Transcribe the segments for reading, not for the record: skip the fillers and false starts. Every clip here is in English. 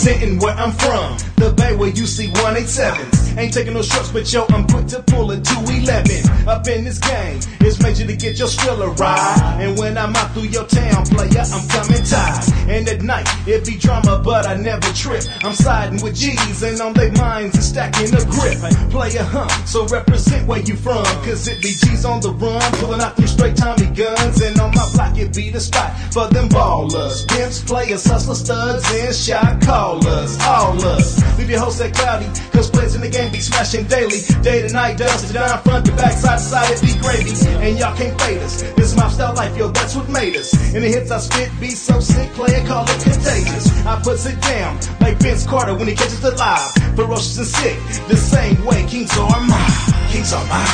representing where I'm from. The Bay where you see 187s. Ain't taking no shorts, but yo, I'm quick to pull a 211. Up in this game, it's major to get your Skrilla ride. And when I'm out through your town, player, I'm coming tight. And at night, it be drama, but I never trip. I'm siding with G's, and on their minds is stacking a grip. Player, so represent where you from, cause it be G's on the run, pulling out them straight Tommy guns. And on my block, it be the spot for them ballers. Pimps, players, hustlers, studs, and shot callers. All us. Leave your whole set cloudy, cause players in the game be smashing daily. Day to night, dust to down, front to back, side to side, it be gravy. And y'all can't fade us. This my style life, yo, that's what made us. And the hits I spit be so sick, player, call it contagious. I puts it down like Vince Carter when he catches the live. Ferocious and sick, the same way Kings are mine. Kings are mine.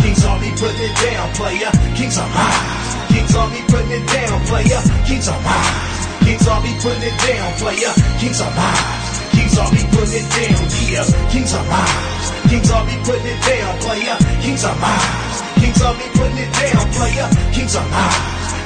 Kings are me putting it down, player. Kings are mine. Kings are me putting it down, player. Kings are mine. Kings are me putting it down, player. Kings are mine. Kings are me putting it down, yeah. Kings are mine. Kings are me putting it down, player. Kings are mine. Kings are me putting it down, player. Kings are mine.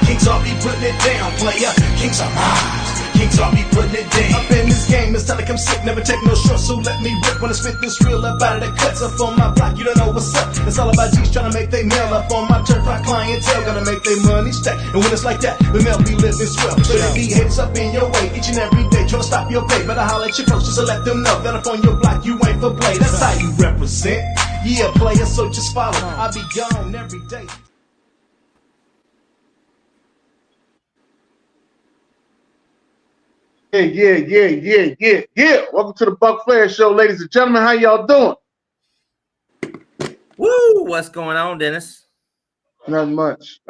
Kings are me putting it down, player. Kings are mine. Kings are me putting it down. Up in this game, it's time to come sick. Never take no shorts, so let me rip. When I spit this real up out of the cuts up on my block, you don't know what's up. It's all about G's trying to make they mail up on my turf. My clientele gonna make their money stack. And when it's like that, the mail be living swell. So they be hits up in your way each and every day, trying to stop your pay. Better holler at your folks just to let them know that up on your block you ain't for play. That's how you represent. Yeah, player, so just follow. I be gone every day. Yeah. Welcome to the Buc Flair Show, ladies and gentlemen. How y'all doing? Woo! What's going on, Dennis? Nothing much.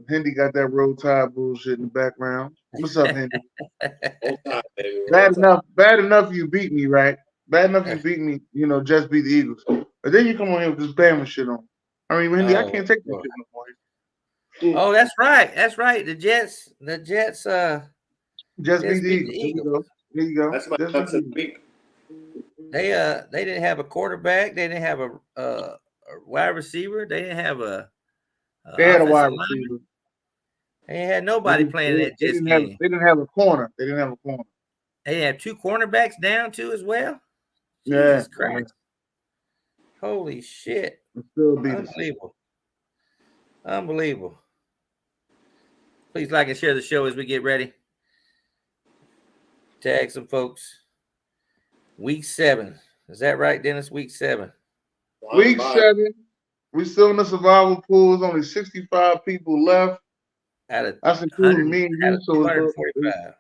Hindi got that roll tide bullshit in the background. What's up, Hindi? Bad enough you beat me, right? Bad enough you beat me, just beat the Eagles. But then you come on here with this Bama shit on. I mean, Hindi, I can't take that shit no more. Oh, that's right. That's right. The Jets just beat the Eagles. There you go. That's a week. They didn't have a quarterback. They didn't have a wide receiver. They didn't have they had a wide receiver. They had nobody playing that Jets game. They didn't have a corner. They had two cornerbacks down too as well. Yeah. Jesus Christ. Holy shit. Unbelievable. Please like and share the show as we get ready. Tag some folks. Week 7. Is that right, Dennis? Week 7. Week 7. We still in the survival pool. There's only 65 people left. That's including me and you. So 245.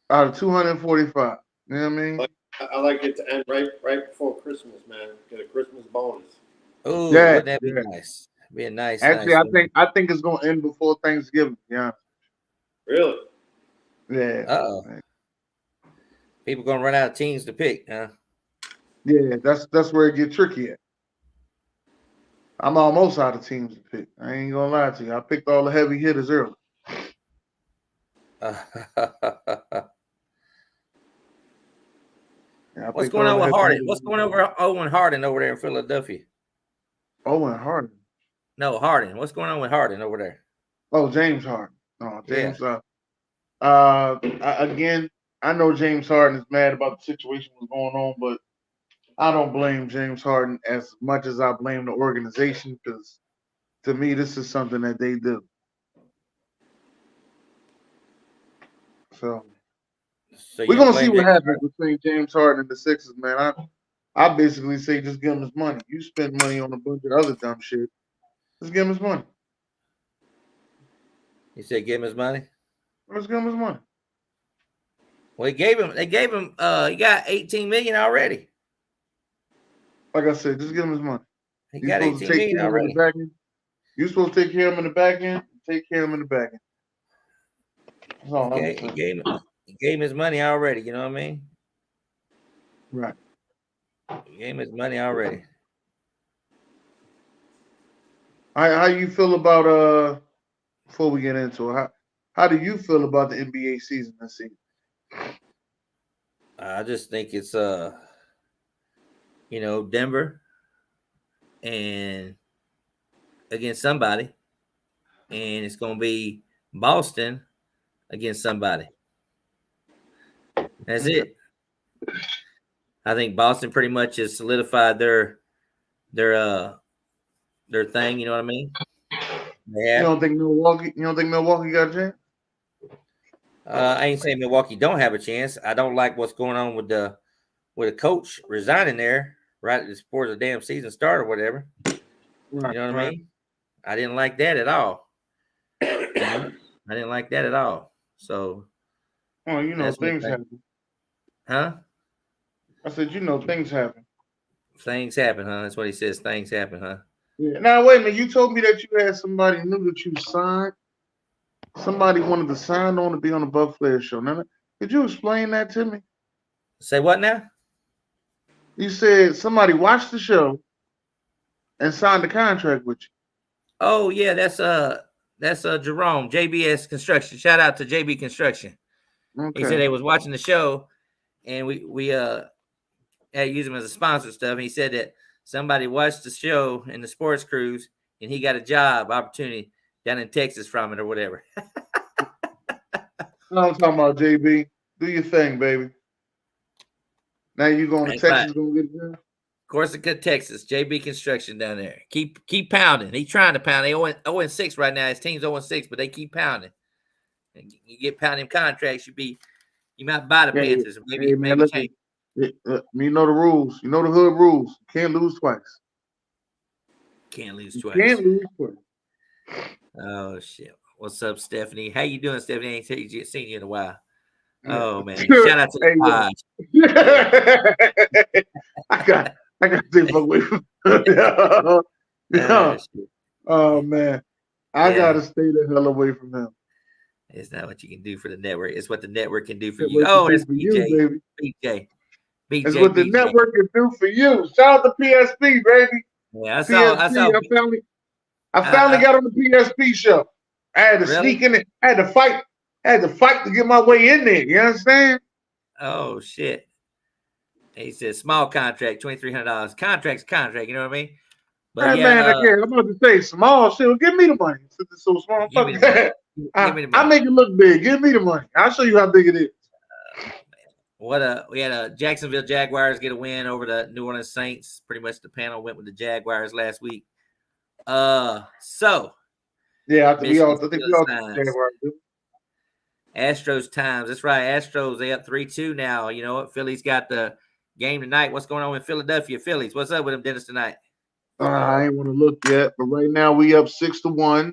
Out of 245. You know what I mean? I like it to end right before Christmas, man. Get a Christmas bonus. Oh, yeah, wouldn't that be nice? Be a nice. Actually, I think it's gonna end before Thanksgiving. Yeah. Really? Yeah. Uh-oh. People gonna run out of teams to pick, huh? Yeah, that's where it gets tricky at. I'm almost out of teams to pick. I ain't gonna lie to you. I picked all the heavy hitters early. What's going on with Harden? What's going on with Owen Harden over there in Philadelphia? Owen Harden? No, Harden. What's going on with Harden over there? Oh, James Harden. Oh, James. Yeah. Again, I know James Harden is mad about the situation that's going on, but I don't blame James Harden as much as I blame the organization, because to me, this is something that they do. So we're gonna see what happens between James Harden and the Sixers, man. I basically say just give him his money. You spend money on a bunch of other dumb shit. Just give him his money. You said give him his money? Let's give him his money. Well, they gave him he got $18 million already. Like I said, just give him his money. He got $18 million already. You're supposed to take care of him in the back end. Take care of him in the back end. That's all he gave him his money already. You know what I mean? Right. He gave him his money already. How you feel about before we get into it? How do you feel about the NBA season this season? I just think it's Denver and against somebody, and it's gonna be Boston against somebody. That's it. I think Boston pretty much has solidified their thing. You know what I mean? You don't think Milwaukee got a chance? I ain't saying Milwaukee don't have a chance. I don't like what's going on with the coach resigning there right before the damn season start or whatever. Right, you know what I mean? I didn't like that at all. I didn't like that at all. So, things happen. Huh? I said, things happen. Things happen, huh? That's what he says. Things happen, huh? Yeah. Now, wait a minute. You told me that you had somebody new that you signed. Somebody wanted to sign on to be on the Buc Flair Show. Now, could you explain that to me? Say what now? You said somebody watched the show and signed a contract with you. Oh yeah, that's Jerome, JBS Construction. Shout out to JB Construction. Okay. He said they was watching the show, and we had to use him as a sponsor stuff. And he said that somebody watched the show in the sports cruise, and he got a job opportunity down in Texas from it or whatever. No, I'm talking about JB. Do your thing, baby. Now you going to Texas? Gonna get it done? Corsica, Texas. JB Construction down there. Keep pounding. He's trying to pound. They 0-6 right now. His team's 0-6, but they keep pounding. And you get pounding contracts, you might buy the Panthers. Maybe change. You know the rules. You know the hood rules. You can't lose twice. Can't lose twice. Can't lose twice. Oh shit. What's up, Stephanie? How you doing, Stephanie? I ain't seen you in a while. Oh man. Shout out to the pod. I got to stay away from Oh man. I gotta stay the hell away from him. It's not what you can do for the network. It's what the network can do for you. Oh, it's BJ. BJ. It's what the network can do for you. Shout out to PSP, baby. Yeah, I finally got on the PSP show. I had to sneak in it. I had to fight to get my way in there. You understand? Oh shit. He said small contract, $2,300. Contract's contract, you know what I mean? But I'm about to say small shit. Well, give me the money. Since it's so small. Fuck that. I make it look big. Give me the money. I'll show you how big it is. We had a Jacksonville Jaguars get a win over the New Orleans Saints. Pretty much the panel went with the Jaguars last week. I think we all Jaguars do. Astros times. That's right. Astros, they up 3-2 now. You know what? Philly's got the game tonight. What's going on with Philadelphia Phillies? What's up with them, Dennis, tonight? I ain't want to look yet, but right now we up 6-1.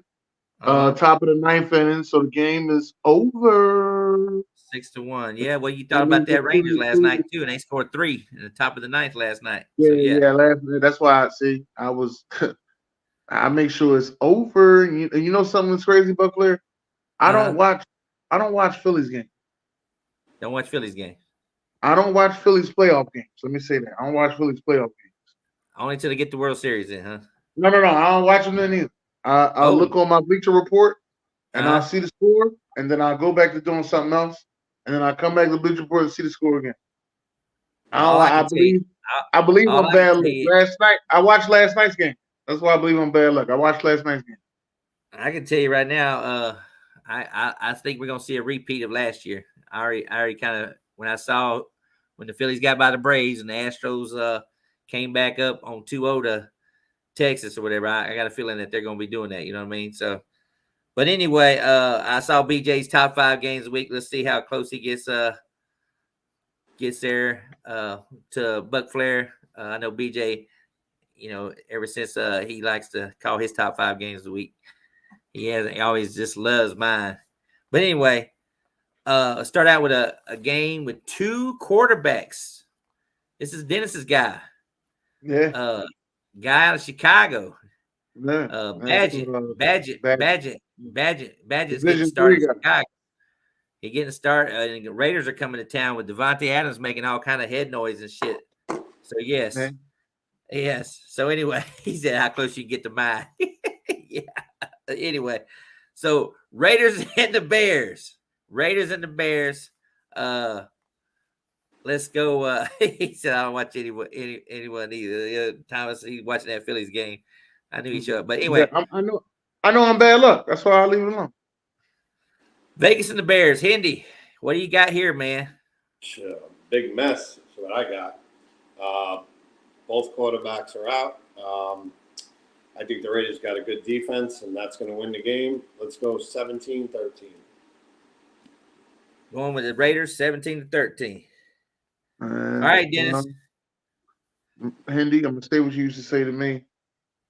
Top of the ninth inning, so the game is over. 6-1. Yeah, well, you thought about that Rangers last night too, and they scored 3 in the top of the ninth last night. Yeah. Last night. That's why I was. I make sure it's over. And you know something that's crazy, Buc Flair? I don't watch Phillies games. Don't watch Phillies games. I don't watch Phillies playoff games. Let me say that. I don't watch Phillies playoff games. Only till they get the World Series in, huh? No. I don't watch them then either. I'll look on my Bleacher Report, and I'll see the score, and then I'll go back to doing something else, and then I'll come back to the Bleacher Report and see the score again. I believe I'm bad luck. Last night, I watched last night's game. That's why I believe I'm bad luck. I watched last night's game. I can tell you right now, I think we're gonna see a repeat of last year. I already kind of when the Phillies got by the Braves and the Astros came back up on 2-0 to Texas or whatever. I got a feeling that they're gonna be doing that. You know what I mean? So, but anyway, I saw BJ's top 5 games a week. Let's see how close he gets there to Buc Flair. I know BJ. You know, ever since he likes to call his top 5 games a week, he always just loves mine. But anyway, start out with a game with 2 quarterbacks. This is Dennis's guy. Yeah. Guy out of Chicago. Yeah. Badgett getting started in Chicago. He getting started. And the Raiders are coming to town with Devontae Adams making all kind of head noise and shit. So yes. Man. Yes. So anyway, he said how close you get to mine. Yeah. Anyway, so Raiders and the Bears. Let's go. He said I don't watch anyone either. Thomas, he's watching that Phillies game. I knew he showed up. But anyway, yeah, I know I'm bad luck. That's why I leave it alone. Vegas and the Bears. Hindy, what do you got here, man? Sure. big mess is what I got. Both quarterbacks are out. I think the Raiders got a good defense, and that's going to win the game. Let's go 17-13. Going with the Raiders, 17-13. All right, Dennis. Hendy, I'm gonna say what you used to say to me.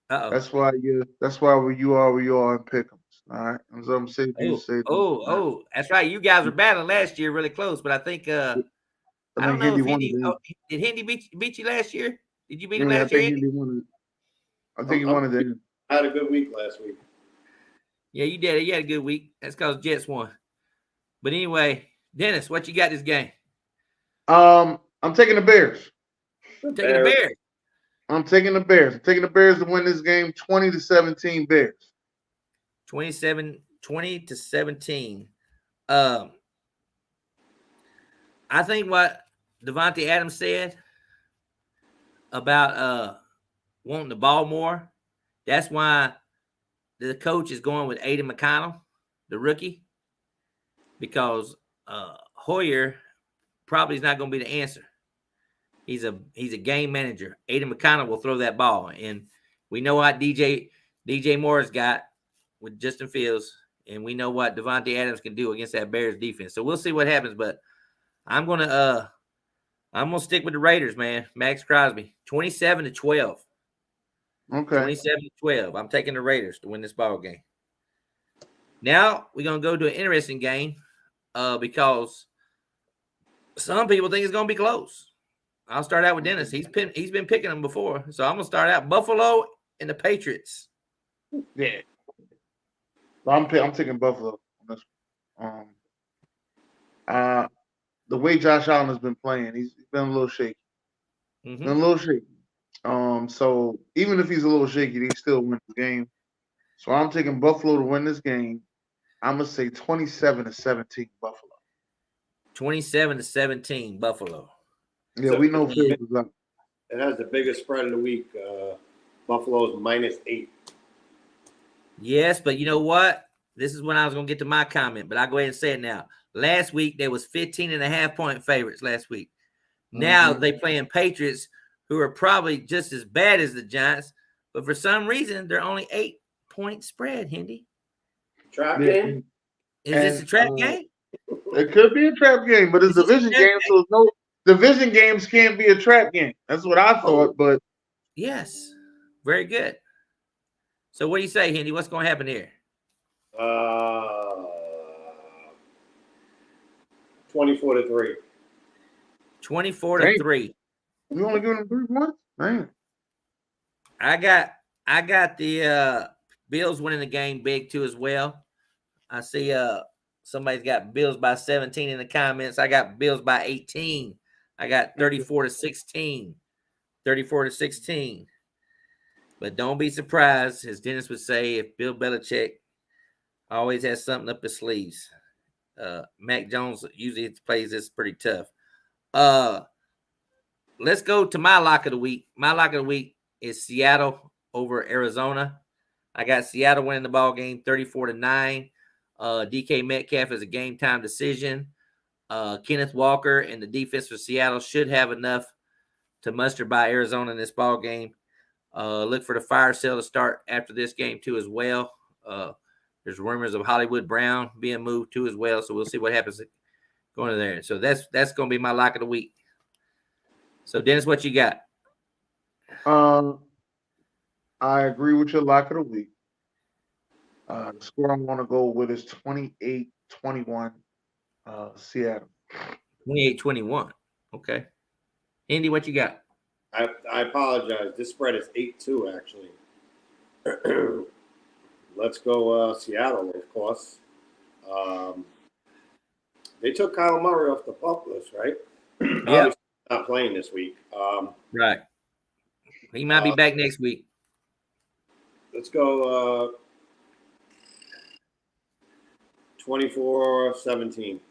That's why you are where you are in Pick'ems. All right. That's what I'm saying. That's right. You guys were battling last year, really close, but I think I don't know if Hendy did Hendy beat you last year? Did you beat him last year? I think he wanted that. I had a good week last week. Yeah, you did. You had a good week. That's because Jets won. But anyway, Dennis, what you got this game? I'm taking the Bears. I'm taking the Bears. I'm taking the Bears. I'm taking the Bears to win this game 20-17 Bears. 20-17. I think what Devontae Adams said about wanting the ball more, that's why the coach is going with Aiden McConnell, the rookie, because Hoyer probably is not going to be the answer. He's a game manager. Aiden McConnell will throw that ball, and we know what DJ Moore's got with Justin Fields, and we know what Devontae Adams can do against that Bears defense. So we'll see what happens, but I'm gonna stick with the Raiders, man. Max Crosby, 27-12. Okay. 27-12. I'm taking the Raiders to win this ball game. Now we're gonna go to an interesting game, because some people think it's gonna be close. I'll start out with Dennis. He's been picking them before, so I'm gonna start out Buffalo and the Patriots. Yeah, I'm taking Buffalo on this. The way Josh Allen has been playing, he's been a little shaky. Mm-hmm. Been a little shaky. So even if he's a little shaky, he still wins the game. So I'm taking Buffalo to win this game. I'm gonna say 27-17 Buffalo. 27-17 Buffalo. Yeah, we know Fields is up. It has the biggest spread of the week. Buffalo's -8. Yes, but you know what? This is when I was going to get to my comment, but I'll go ahead and say it now. Last week, there was 15.5-point favorites last week. Now they playing Patriots, who are probably just as bad as the Giants, but for some reason, they're only 8-point spread, Hendy. Trap game? Is this a trap game? It could be a trap game, but it's a division game, so no division games can't be a trap game. That's what I thought, but yes, very good. So what do you say, Hendy? What's going to happen here? 24-3. 24-3. You only giving them 3 points? Man. I got the Bills winning the game big too as well. I see somebody's got Bills by 17 in the comments. I got Bills by 18. I got 34-16. 34-16. But don't be surprised, as Dennis would say, if Bill Belichick always has something up his sleeves. Mac Jones usually plays this pretty tough. Let's go to my lock of the week. My lock of the week is Seattle over Arizona. I got Seattle winning the ball game 34-9. DK Metcalf is a game time decision. Kenneth Walker and the defense for Seattle should have enough to muster by Arizona in this ball game. Look for the fire sale to start after this game too as well. There's rumors of Hollywood Brown being moved too as well, so we'll see what happens going in there. So that's going to be my lock of the week. So Dennis, what you got? I agree with your lock of the week. The score I'm going to go with is 28-21 Seattle. 28-21. Okay. Andy, what you got? I apologize. This spread is 8-2, actually. Let's go Seattle, of course. They took Kyle Murray off the pup list, right? Yeah. Not playing this week. Right. He might be back next week. Let's go 24-17.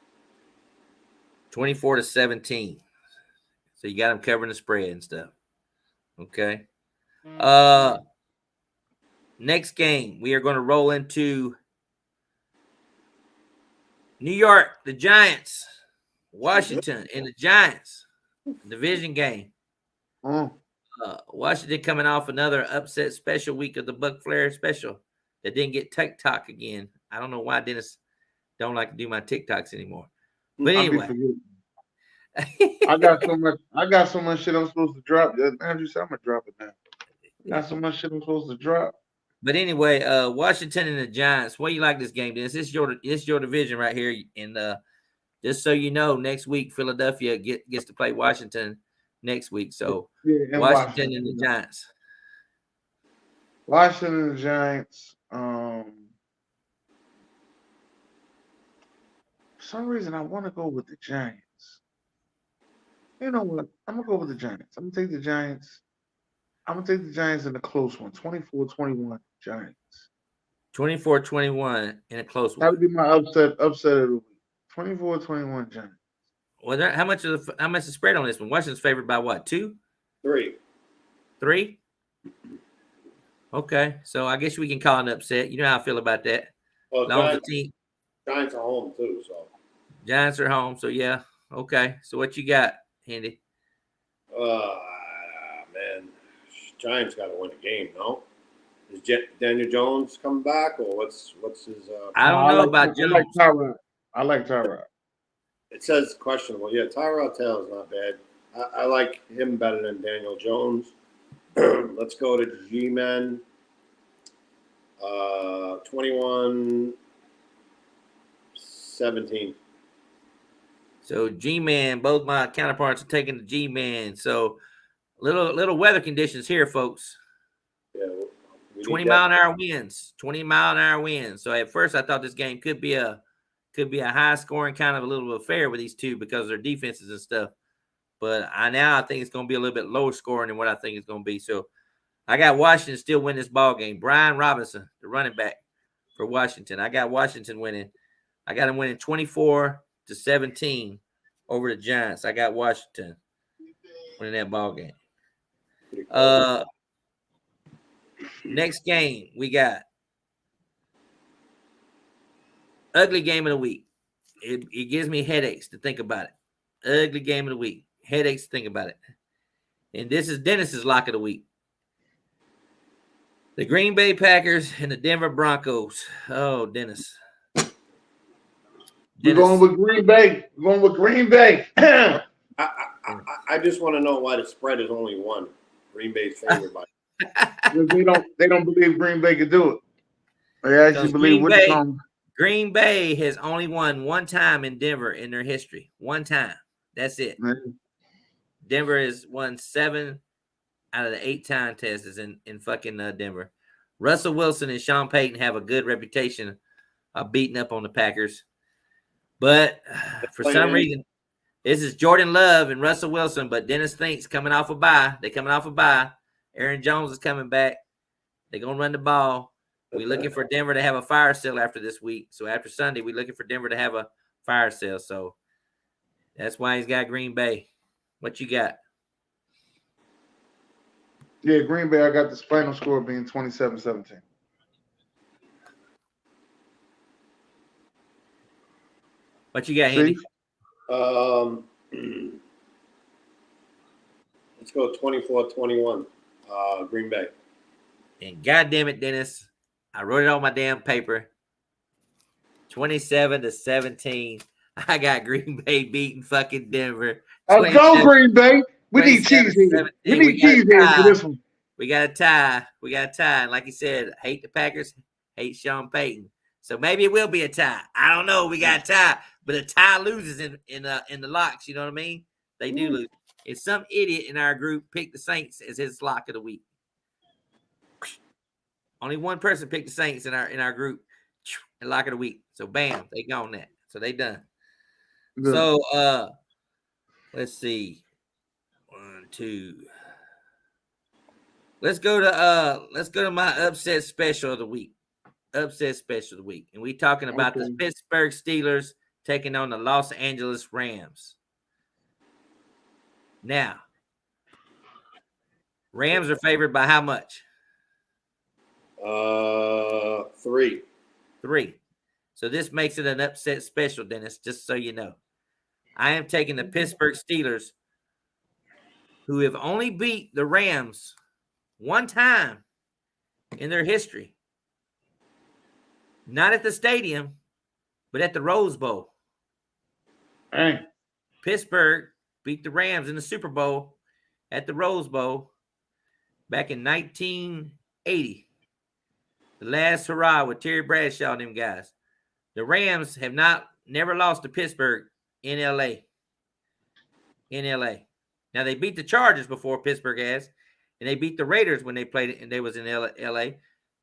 24-17. So you got him covering the spread and stuff. Okay. Next game, we are going to roll into New York, the Giants. Washington and the Giants, division game. Mm. Washington coming off another upset special week of the Buc Flair special that didn't get TikTok again. I don't know why Dennis don't like to do my TikToks anymore. But anyway. I got so much shit I'm supposed to drop. Andrew said I'm gonna drop it now. Got so much shit I'm supposed to drop. But anyway, Washington and the Giants. What do you like this game, Dennis? It's your division right here. And just so you know, next week Philadelphia gets to play Washington next week. So Washington and the Giants. Washington and the Giants. For some reason I want to go with the Giants. You know what? I'm gonna go with the Giants. I'm gonna take the Giants. I'm going to take the Giants in a close one. 24-21 Giants. 24-21 in a close one. That would be my upset of the week. 24-21 Giants. Well, how much is the spread on this one? Washington's favored by what? 2? 3. 3? Okay. So I guess we can call an upset. You know how I feel about that. Well, Giants are home too, so. Giants are home, so yeah. Okay. So what you got, Andy? Man. Giants got to win a game, no? Is Daniel Jones coming back, or what's his? I don't know about Jones. I like Tyrod. It says questionable. Yeah, Tyrod Taylor is not bad. I like him better than Daniel Jones. Let's go to G-Men. 21-17. So G-Man, both my counterparts are taking the G-Man. So little weather conditions here, folks. Yeah, 20-mile-an-hour winds. 20-mile-an-hour winds. So at first I thought this game could be a high-scoring kind of a little affair with these two because of their defenses and stuff. But I think it's going to be a little bit lower scoring than what I think it's going to be. So I got Washington still win this ball game. Brian Robinson, the running back for Washington. I got Washington winning. I got him winning 24-17 over the Giants. I got Washington winning that ball game. Next game we got ugly game of the week. It gives me headaches to think about it. Ugly game of the week. Headaches to think about it. And this is Dennis's lock of the week. The Green Bay Packers and the Denver Broncos. Oh, Dennis. We're going with Green Bay. We're going with Green Bay. I just want to know why the spread is only 1. Green Bay's favored by. They don't believe Green Bay can do it. They actually believe Green Bay has only won one time in Denver in their history. One time. That's it. Man. Denver has won 7 out of the 8 contests in fucking Denver. Russell Wilson and Sean Payton have a good reputation of beating up on the Packers. But for some reason, this is Jordan Love and Russell Wilson, but Dennis thinks coming off a bye. They're coming off a bye. Aaron Jones is coming back. They're going to run the ball. We're looking for Denver to have a fire sale after this week. So after Sunday, we're looking for Denver to have a fire sale. So that's why he's got Green Bay. What you got? Yeah, Green Bay, I got the final score being 27-17. What you got, Andy? Let's go 24-21, Green Bay. And goddamn it, Dennis, I wrote it on my damn paper. 27-17. I got Green Bay beating fucking Denver. Let's go, Green Bay. We need cheese here. We need cheese here for this one. We got a tie. And like you said, hate the Packers, hate Sean Payton. So maybe it will be a tie. I don't know. We got a tie, but a tie loses in the locks. You know what I mean? They do lose. And some idiot in our group picked the Saints as his lock of the week. Only one person picked the Saints in our group and lock of the week. So bam, they gone that. So they done. Good. So let's see. 1, 2. Let's go to my upset special of the week. Upset special of the week. And we talking about the Pittsburgh Steelers taking on the Los Angeles Rams. Now, Rams are favored by how much? 3. 3. So this makes it an upset special, Dennis, just so you know. I am taking the Pittsburgh Steelers, who have only beat the Rams one time in their history. Not at the stadium, but at the Rose Bowl. Hey. Pittsburgh beat the Rams in the Super Bowl at the Rose Bowl back in 1980. The last hurrah with Terry Bradshaw and them guys. The Rams have never lost to Pittsburgh in LA. Now they beat the Chargers before Pittsburgh has, and they beat the Raiders when they played and they was in LA.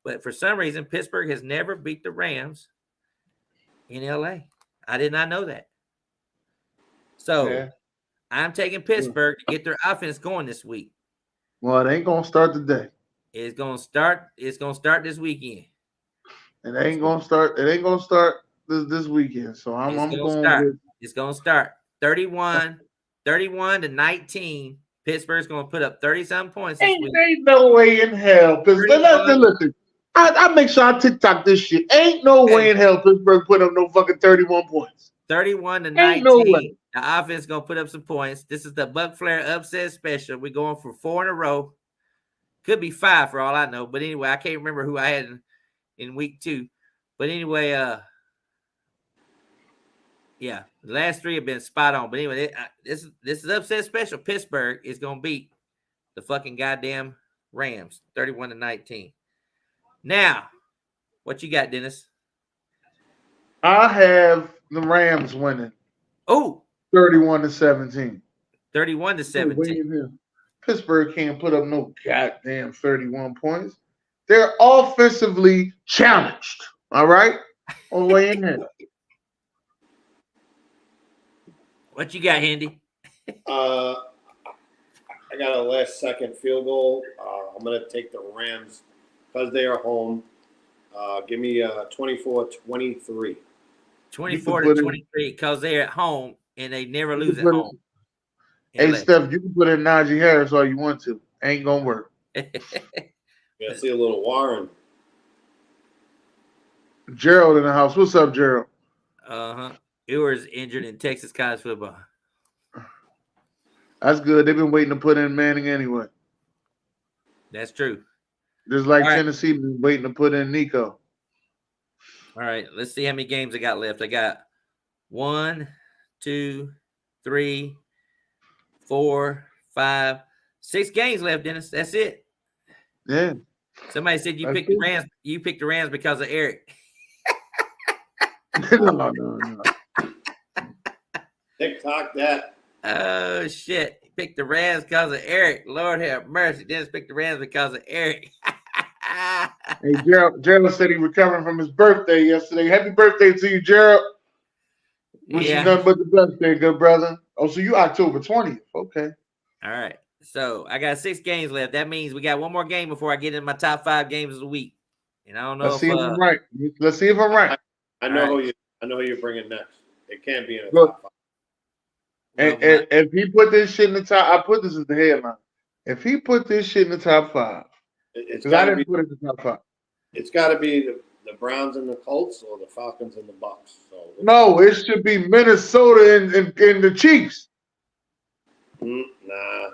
But for some reason, Pittsburgh has never beat the Rams in LA. I did not know that. So I'm taking Pittsburgh to get their offense going this week. Well, it ain't gonna start today. It's gonna start this weekend. It ain't gonna start this weekend. So I'm going. It's gonna start 31-19. Pittsburgh's gonna put up 30-something points this week. Ain't no way in hell. Listen. I make sure I TikTok this shit. Ain't no way in hell Pittsburgh put up no fucking 31 points. 31-19. No way. The offense is gonna put up some points. This is the Buc Flair upset special. We're going for 4 in a row. Could be 5 for all I know. But anyway, I can't remember who I had in week 2. But anyway, the last 3 have been spot on. But anyway, this is upset special. Pittsburgh is gonna beat the fucking goddamn Rams 31-19. Now, what you got, Dennis? I have the Rams winning. Oh, 31-17. 31-17. Pittsburgh can't put up no goddamn 31 points. They're offensively challenged. All right? On the way in there. What you got, Handy? I got a last-second field goal. I'm going to take the Rams because they are home. Give me 24-23. 24-23 because they're at home and they never lose at home. Hey, Steph, you can put in Najee Harris all you want to. Ain't going to work. Yeah, see a little Warren. Gerald in the house. What's up, Gerald? Ewer's injured in Texas college football. That's good. They've been waiting to put in Manning anyway. That's true. Just like Tennessee been waiting to put in Nico. All right, let's see how many games I got left. I got 1, 2, 3, 4, 5, 6 games left, Dennis. That's it. Yeah. Somebody said you picked the Rams. You picked the Rams because of Eric. No. TikTok that. Oh shit! He picked the Rams because of Eric. Lord have mercy. Dennis picked the Rams because of Eric. Hey, Gerald said he recovering from his birthday yesterday. Happy birthday to you, Gerald. Wish you nothing but the best day, good brother. Oh, so you October 20th. Okay. All right. So I got 6 games left. That means we got one more game before I get in my top 5 games of the week. And I don't know Let's see if I'm right. Let's see if I'm right. I know who you're bringing next. It can't be in the top 5. And if he put this shit in the top, I put this as the headline. If he put this shit in the top 5, because I didn't put it in the top 5. It's got to be the Browns and the Colts or the Falcons and the Bucks. So no, it should be Minnesota and the Chiefs. Nah.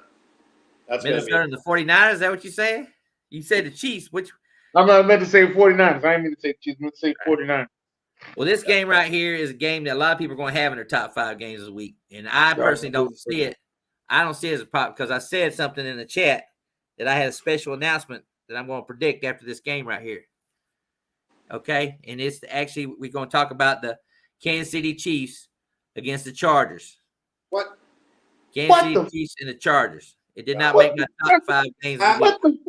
That's Minnesota and the 49ers. Is that what you saying? You said the Chiefs. Which I'm not meant to say 49ers. I ain't meant to say Chiefs. I meant to say 49ers. Well, this game right here is a game that a lot of people are going to have in their top 5 games of the week. And I personally don't see it. I don't see it as a pop because I said something in the chat that I had a special announcement that I'm going to predict after this game right here. Okay? And it's actually, we're going to talk about the Kansas City Chiefs against the Chargers. What? Kansas City Chiefs and the Chargers. It did not make my top 5 games of the week.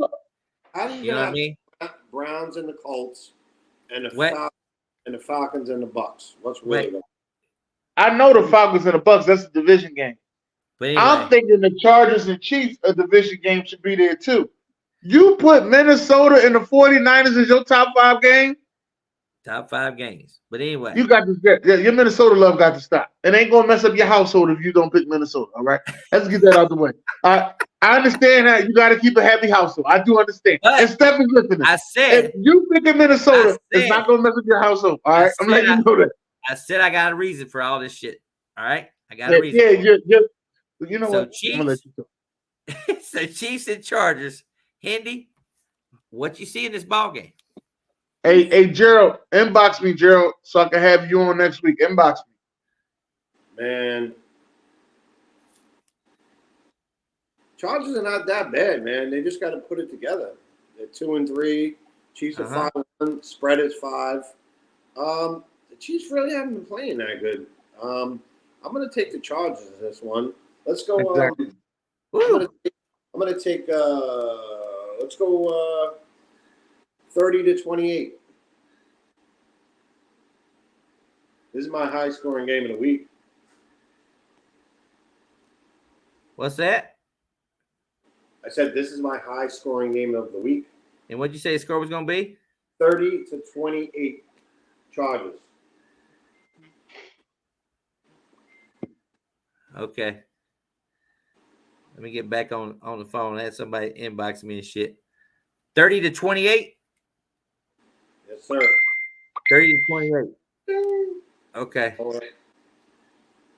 How do you know what I mean? Browns and the Colts and the Falcons and the Bucks. What's really going on? I know the Falcons and the Bucks. That's a division game. But anyway, I'm thinking the Chargers and Chiefs, a division game, should be there too. You put Minnesota and the 49ers as your top 5 game? Top 5 games. But anyway. You got to get your Minnesota love got to stop. It ain't going to mess up your household if you don't pick Minnesota, all right? Let's get that out the way. I understand that you got to keep a happy household. I do understand. And Steph is listening. I said. If you pick in Minnesota, it's not going to mess up your household, all right? I'm letting you know that. I said I got a reason for all this shit, all right? I got a reason. Yeah, you know what? Chiefs, I'm gonna let you go. So Chiefs and Chargers. Hendy, what you see in this ball game? Hey, Gerald, inbox me, Gerald, so I can have you on next week. Inbox me. Man, Chargers are not that bad, man. They just got to put it together. They're 2-3. Chiefs are 5-1. Spread is 5. The Chiefs really haven't been playing that good. I'm going to take the Chargers in this one. Let's go. Exactly. I'm going to take. Let's go 30-28. This is my high scoring game of the week. What's that? I said this is my high scoring game of the week. And what'd you say the score was going to be? 30-28 Chargers. Okay. Let me get back on the phone. I had somebody inbox me and shit. 30-28? Yes, sir. 30-28. Okay. All right.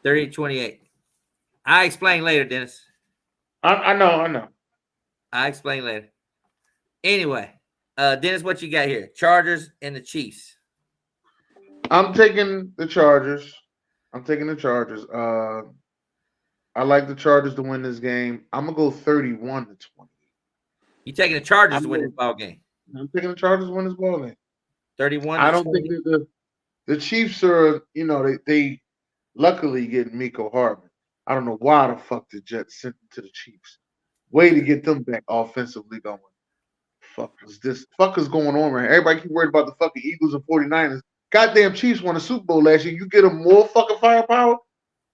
30-28. I explain later, Dennis. I know. I explain later. Anyway, Dennis, what you got here? Chargers and the Chiefs. I'm taking the Chargers. I like the Chargers to win this game. I'm gonna go 31-20. You taking the Chargers to win this ball game? I'm taking the Chargers to win this ball game. 31. I don't think that the Chiefs are. They luckily get Miko Hardman. I don't know why the fuck the Jets sent him to the Chiefs. Way to get them back offensively going. Fuck is going on right here? Everybody keep worried about the fucking Eagles and 49ers. Goddamn Chiefs won a Super Bowl last year. You get them more fucking firepower.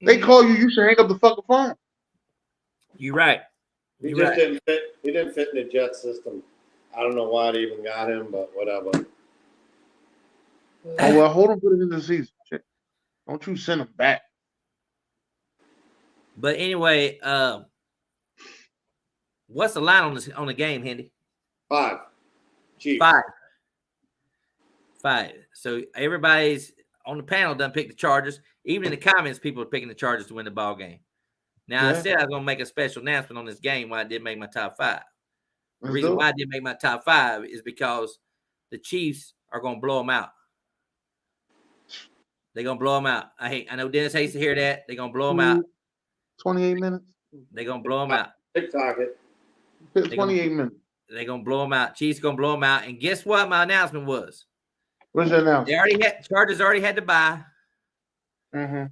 They call you. You should hang up the fucking phone. You're right. He didn't fit. He didn't fit in the Jets system. I don't know why they even got him, but whatever. Oh well, hold on for the end of the season. Shit. Don't you send him back? But anyway, what's the line on the game, Hendy? 5. Chiefs. 5. So everybody's on the panel done pick the Chargers. Even in the comments, people are picking the Chargers to win the ball game. Now, I said I was going to make a special announcement on this game why I did make my top 5. The reason why I didn't make my top 5 is because the Chiefs are going to blow them out. They're going to blow them out. I know Dennis hates to hear that. They're going to blow them out. 28 minutes. They're going to blow them out. TikTok it. 28 minutes. They're going to blow them out. Chiefs going to blow them out. And guess what my announcement was? What's your announcement? Chargers already had to bye. Mm-hmm.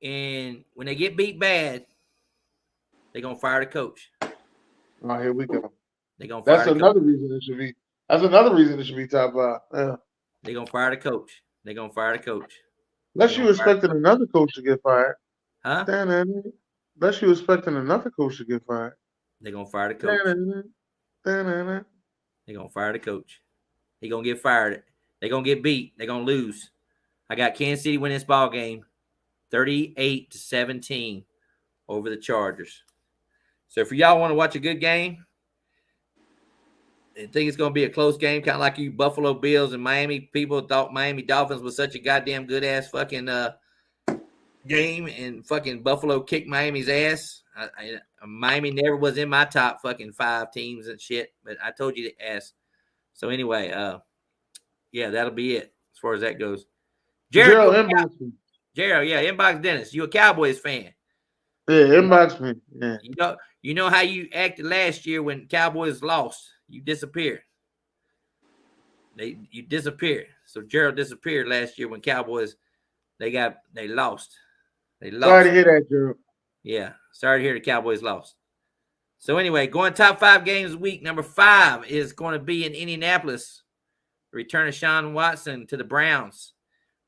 And when they get beat bad, they're going to fire the coach. Oh, here we go. They're going to fire the coach. That's another reason it should be top 5. Yeah. They're going to fire the coach. They're going to fire the coach. Unless you expecting another coach to get fired. Huh? Unless you expecting another coach to get fired. They're going to fire the coach. They're going to fire the coach. He's going to get fired. They're going to get beat. They're going to lose. I got Kansas City winning this ball game 38-17 over the Chargers. So if y'all want to watch a good game, I think it's going to be a close game, kind of like you Buffalo Bills and Miami. People thought Miami Dolphins was such a goddamn good-ass fucking game, and fucking Buffalo kicked Miami's ass. Miami never was in my top fucking 5 teams and shit, but I told you to ask. So anyway, yeah, that'll be it as far as that goes. Gerald, inbox Dennis. You a Cowboys fan? Yeah, inbox me. Yeah. You know how you acted last year when Cowboys lost. You disappeared. You disappeared. So Gerald disappeared last year when Cowboys they lost. Sorry to hear that, Gerald. Yeah, sorry to hear the Cowboys lost. So anyway, going top 5 games a week. Number 5 is going to be in Indianapolis. Return of Deshaun Watson to the Browns,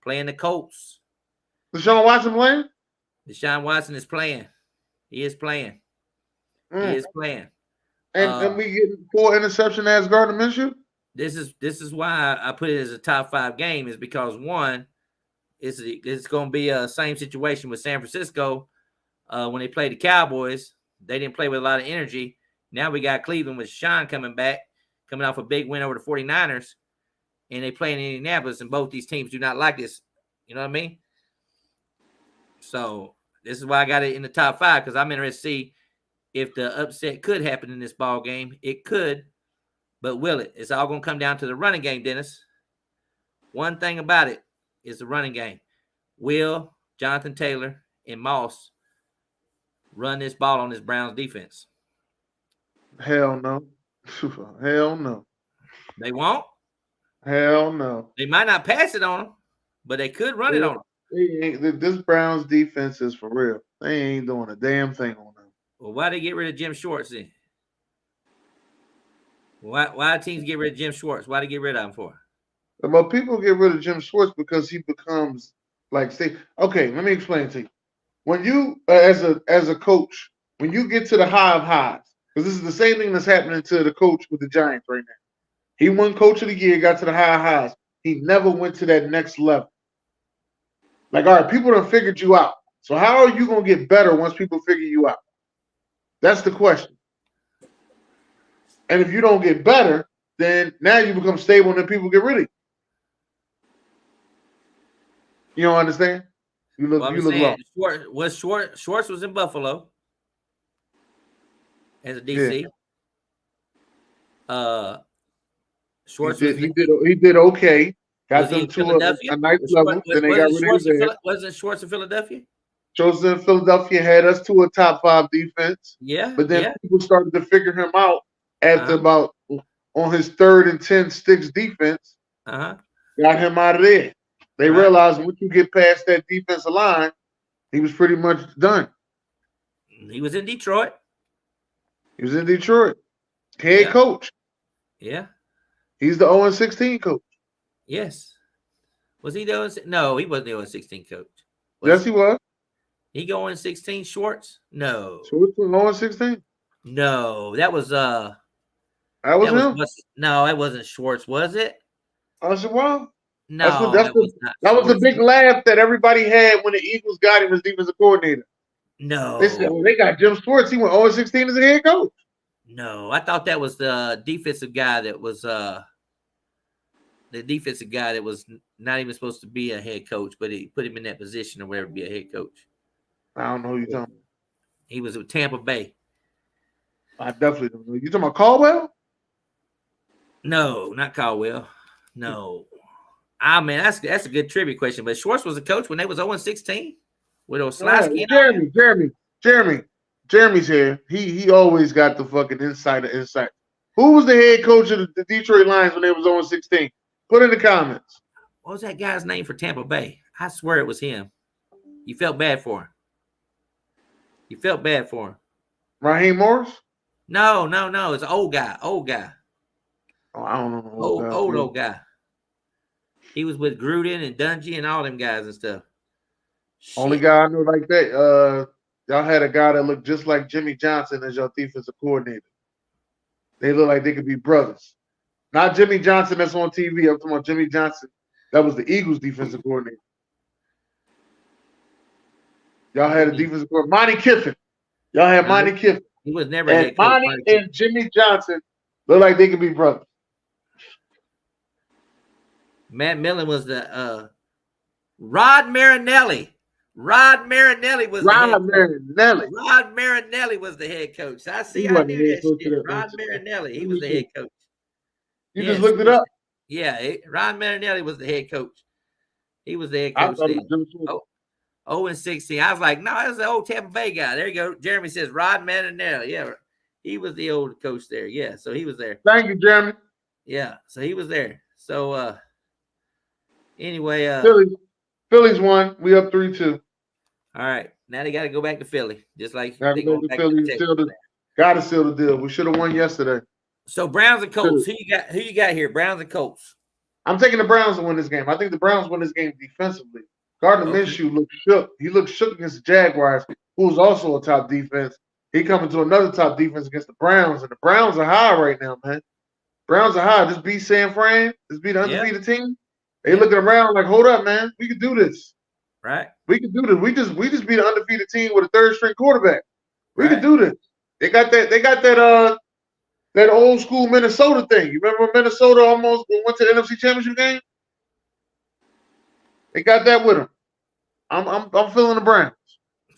playing the Colts. Deshaun Watson playing? Deshaun Watson is playing. He is playing. He is playing. And we getting 4 interception as Gardner Minshew? This is why I put it as a top 5 game, is because one, it's going to be a same situation with San Francisco when they played the Cowboys. They didn't play with a lot of energy. Now we got Cleveland with Sean coming back, coming off a big win over the 49ers, and they play in Indianapolis, and both these teams do not like this. You know what I mean? So this is why I got it in the top 5 because I'm interested to see if the upset could happen in this ball game. It could, but will it? It's all going to come down to the running game, Dennis. One thing about it is the running game. Will Jonathan Taylor and Moss run this ball on this Browns defense? Hell no. Hell no. They won't? Hell no. They might not pass it on them, but they could run it on them. This Browns defense is for real. They ain't doing a damn thing on them. Well, why they get rid of Jim Schwartz then? Why teams get rid of Jim Schwartz? Why they get rid of him for? But people get rid of Jim Schwartz because he becomes like, say, okay, let me explain to you. When you, as a coach, when you get to the high of highs, because this is the same thing that's happening to the coach with the Giants right now. He won Coach of the Year, got to the high of highs. He never went to that next level. Like, all right, people done figured you out. So how are you going to get better once people figure you out? That's the question. And if you don't get better, then now you become stable and then people get rid of you. You don't understand? You look lost. Schwartz was in Buffalo as a DC. Yeah. Schwartz he did okay. Got them to a nice level. Then they got rid of Wasn't Schwartz in Philadelphia? Schwartz in Philadelphia had us to a top 5 defense. Yeah. But then people started to figure him out after about on his 3rd and 10 sticks defense. Got him out of there. They realized once you get past that defensive line, he was pretty much done. He was in Detroit. Head coach. Yeah. He's the 0-16 coach. Yes. Was he the 0-16? No, he wasn't the 0-16 coach. Yes, he was. He go 0-16 Schwartz? No. Schwartz was 0-16? No, that was that was him. No, that wasn't Schwartz, was it? I said, well, no, that was the big laugh that everybody had when the Eagles got him as defensive coordinator. No. They said, well, they got Jim Schwartz. He went 0-16 as a head coach. No, I thought that was the defensive guy that was not even supposed to be a head coach, but he put him in that position or wherever to be a head coach. I don't know who you're talking about. He was with Tampa Bay. I definitely don't know. You talking about Caldwell? No, not Caldwell. No. Man, that's a good trivia question. But Schwartz was a coach when they was 0-16 with Oslowski. Jeremy's here. He always got the fucking insight. Who was the head coach of the Detroit Lions when they was 0-16? Put in the comments. What was that guy's name for Tampa Bay? I swear it was him. You felt bad for him. Raheem Morris? No. It's an old guy. Oh, I don't know. Old guy. He was with Gruden and Dungy and all them guys and stuff. Shit. Only guy I know like that. Y'all had a guy that looked just like Jimmy Johnson as your defensive coordinator. They look like they could be brothers. Not Jimmy Johnson that's on TV. I'm talking about Jimmy Johnson. That was the Eagles defensive coordinator. Y'all had a defensive coordinator. Monty Kiffin. Y'all had Monty Kiffin. He was never and head coach. Monty and Jimmy Johnson look like they could be brothers. Matt Millen was the Rod Marinelli. Rod Marinelli was the head coach. I see. I knew that shit. Rod Marinelli. He was the head coach. You just looked it up? Yeah. Rod Marinelli was the head coach. He was the head coach. 0-16. I was like, no, that's the old Tampa Bay guy. There you go. Jeremy says Rod Marinelli. Yeah. He was the old coach there. Yeah. So he was there. Thank you, Jeremy. Yeah. So he was there. So anyway, Phillies won. We up 3-2. All right. Now they got to go back to Philly. Just like they go back to got to seal the deal. We should have won yesterday. So Browns and Colts. Who you got here? Browns and Colts. I'm taking the Browns to win this game. I think the Browns win this game defensively. Gardner Minshew looked shook. He looked shook against the Jaguars, who was also a top defense. He coming to another top defense against the Browns, and the Browns are high right now, man. Browns are high. Just beat San Fran. Just beat the undefeated team. They looking around like, hold up, man. We can do this. Right. We can do this. We just beat an undefeated team with a 3rd-string quarterback. We can do this. They got that old school Minnesota thing. You remember when Minnesota almost went to the NFC Championship game? They got that with them. I'm feeling the Browns.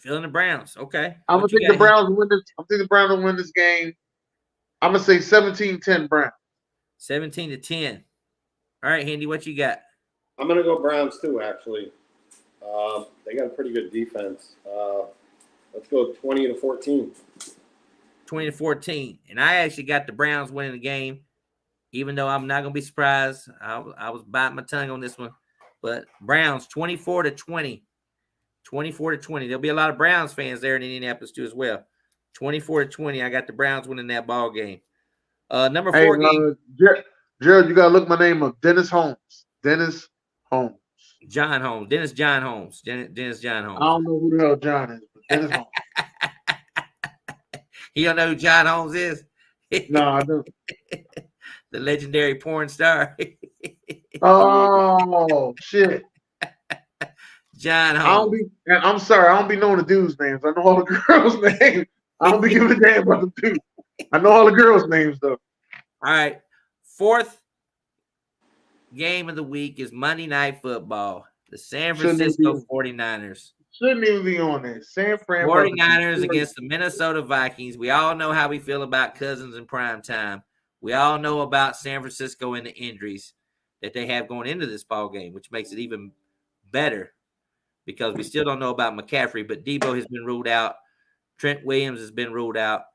Feeling the Browns. Okay. I'm gonna think the Browns win this. I'm thinking the Browns will win this game. I'm gonna say 17-10 Browns. 17-10. All right, Handy, what you got? I'm gonna go Browns too. Actually, they got a pretty good defense. Let's go 20-14. 20-14, and I actually got the Browns winning the game. Even though I'm not gonna be surprised, I was biting my tongue on this one, but Browns 24-20. 24-20. There'll be a lot of Browns fans there in Indianapolis too as well. 24-20. I got the Browns winning that ball game. Number 4 game. Gerald, you gotta look my name up. Dennis Holmes. Dennis Holmes. John Holmes. Dennis John Holmes. Dennis John Holmes. I don't know who the hell John is, but Dennis Holmes. You don't know who John Holmes is? No, I don't. The legendary porn star. Oh shit. John Holmes. I'm sorry, I don't be knowing the dudes' names. I know all the girls' names. I don't be giving a damn about the dudes. I know all the girls' names though. All right. 4th game of the week is Monday Night Football. The San Francisco 49ers. Shouldn't even be on there. San Fran 49ers against the Minnesota Vikings. We all know how we feel about Cousins in prime time. We all know about San Francisco and the injuries that they have going into this ball game, which makes it even better because we still don't know about McCaffrey, but Debo has been ruled out. Trent Williams has been ruled out.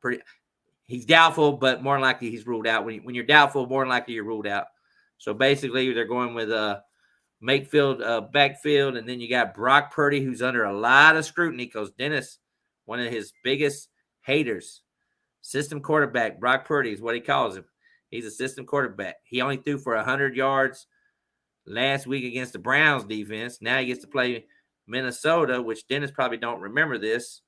He's doubtful, but more than likely he's ruled out. When you're doubtful, more than likely you're ruled out. So basically, they're going with Mayfield backfield, and then you got Brock Purdy, who's under a lot of scrutiny because Dennis, one of his biggest haters, system quarterback, Brock Purdy is what he calls him. He's a system quarterback. He only threw for 100 yards last week against the Browns defense. Now he gets to play Minnesota, which Dennis probably don't remember this.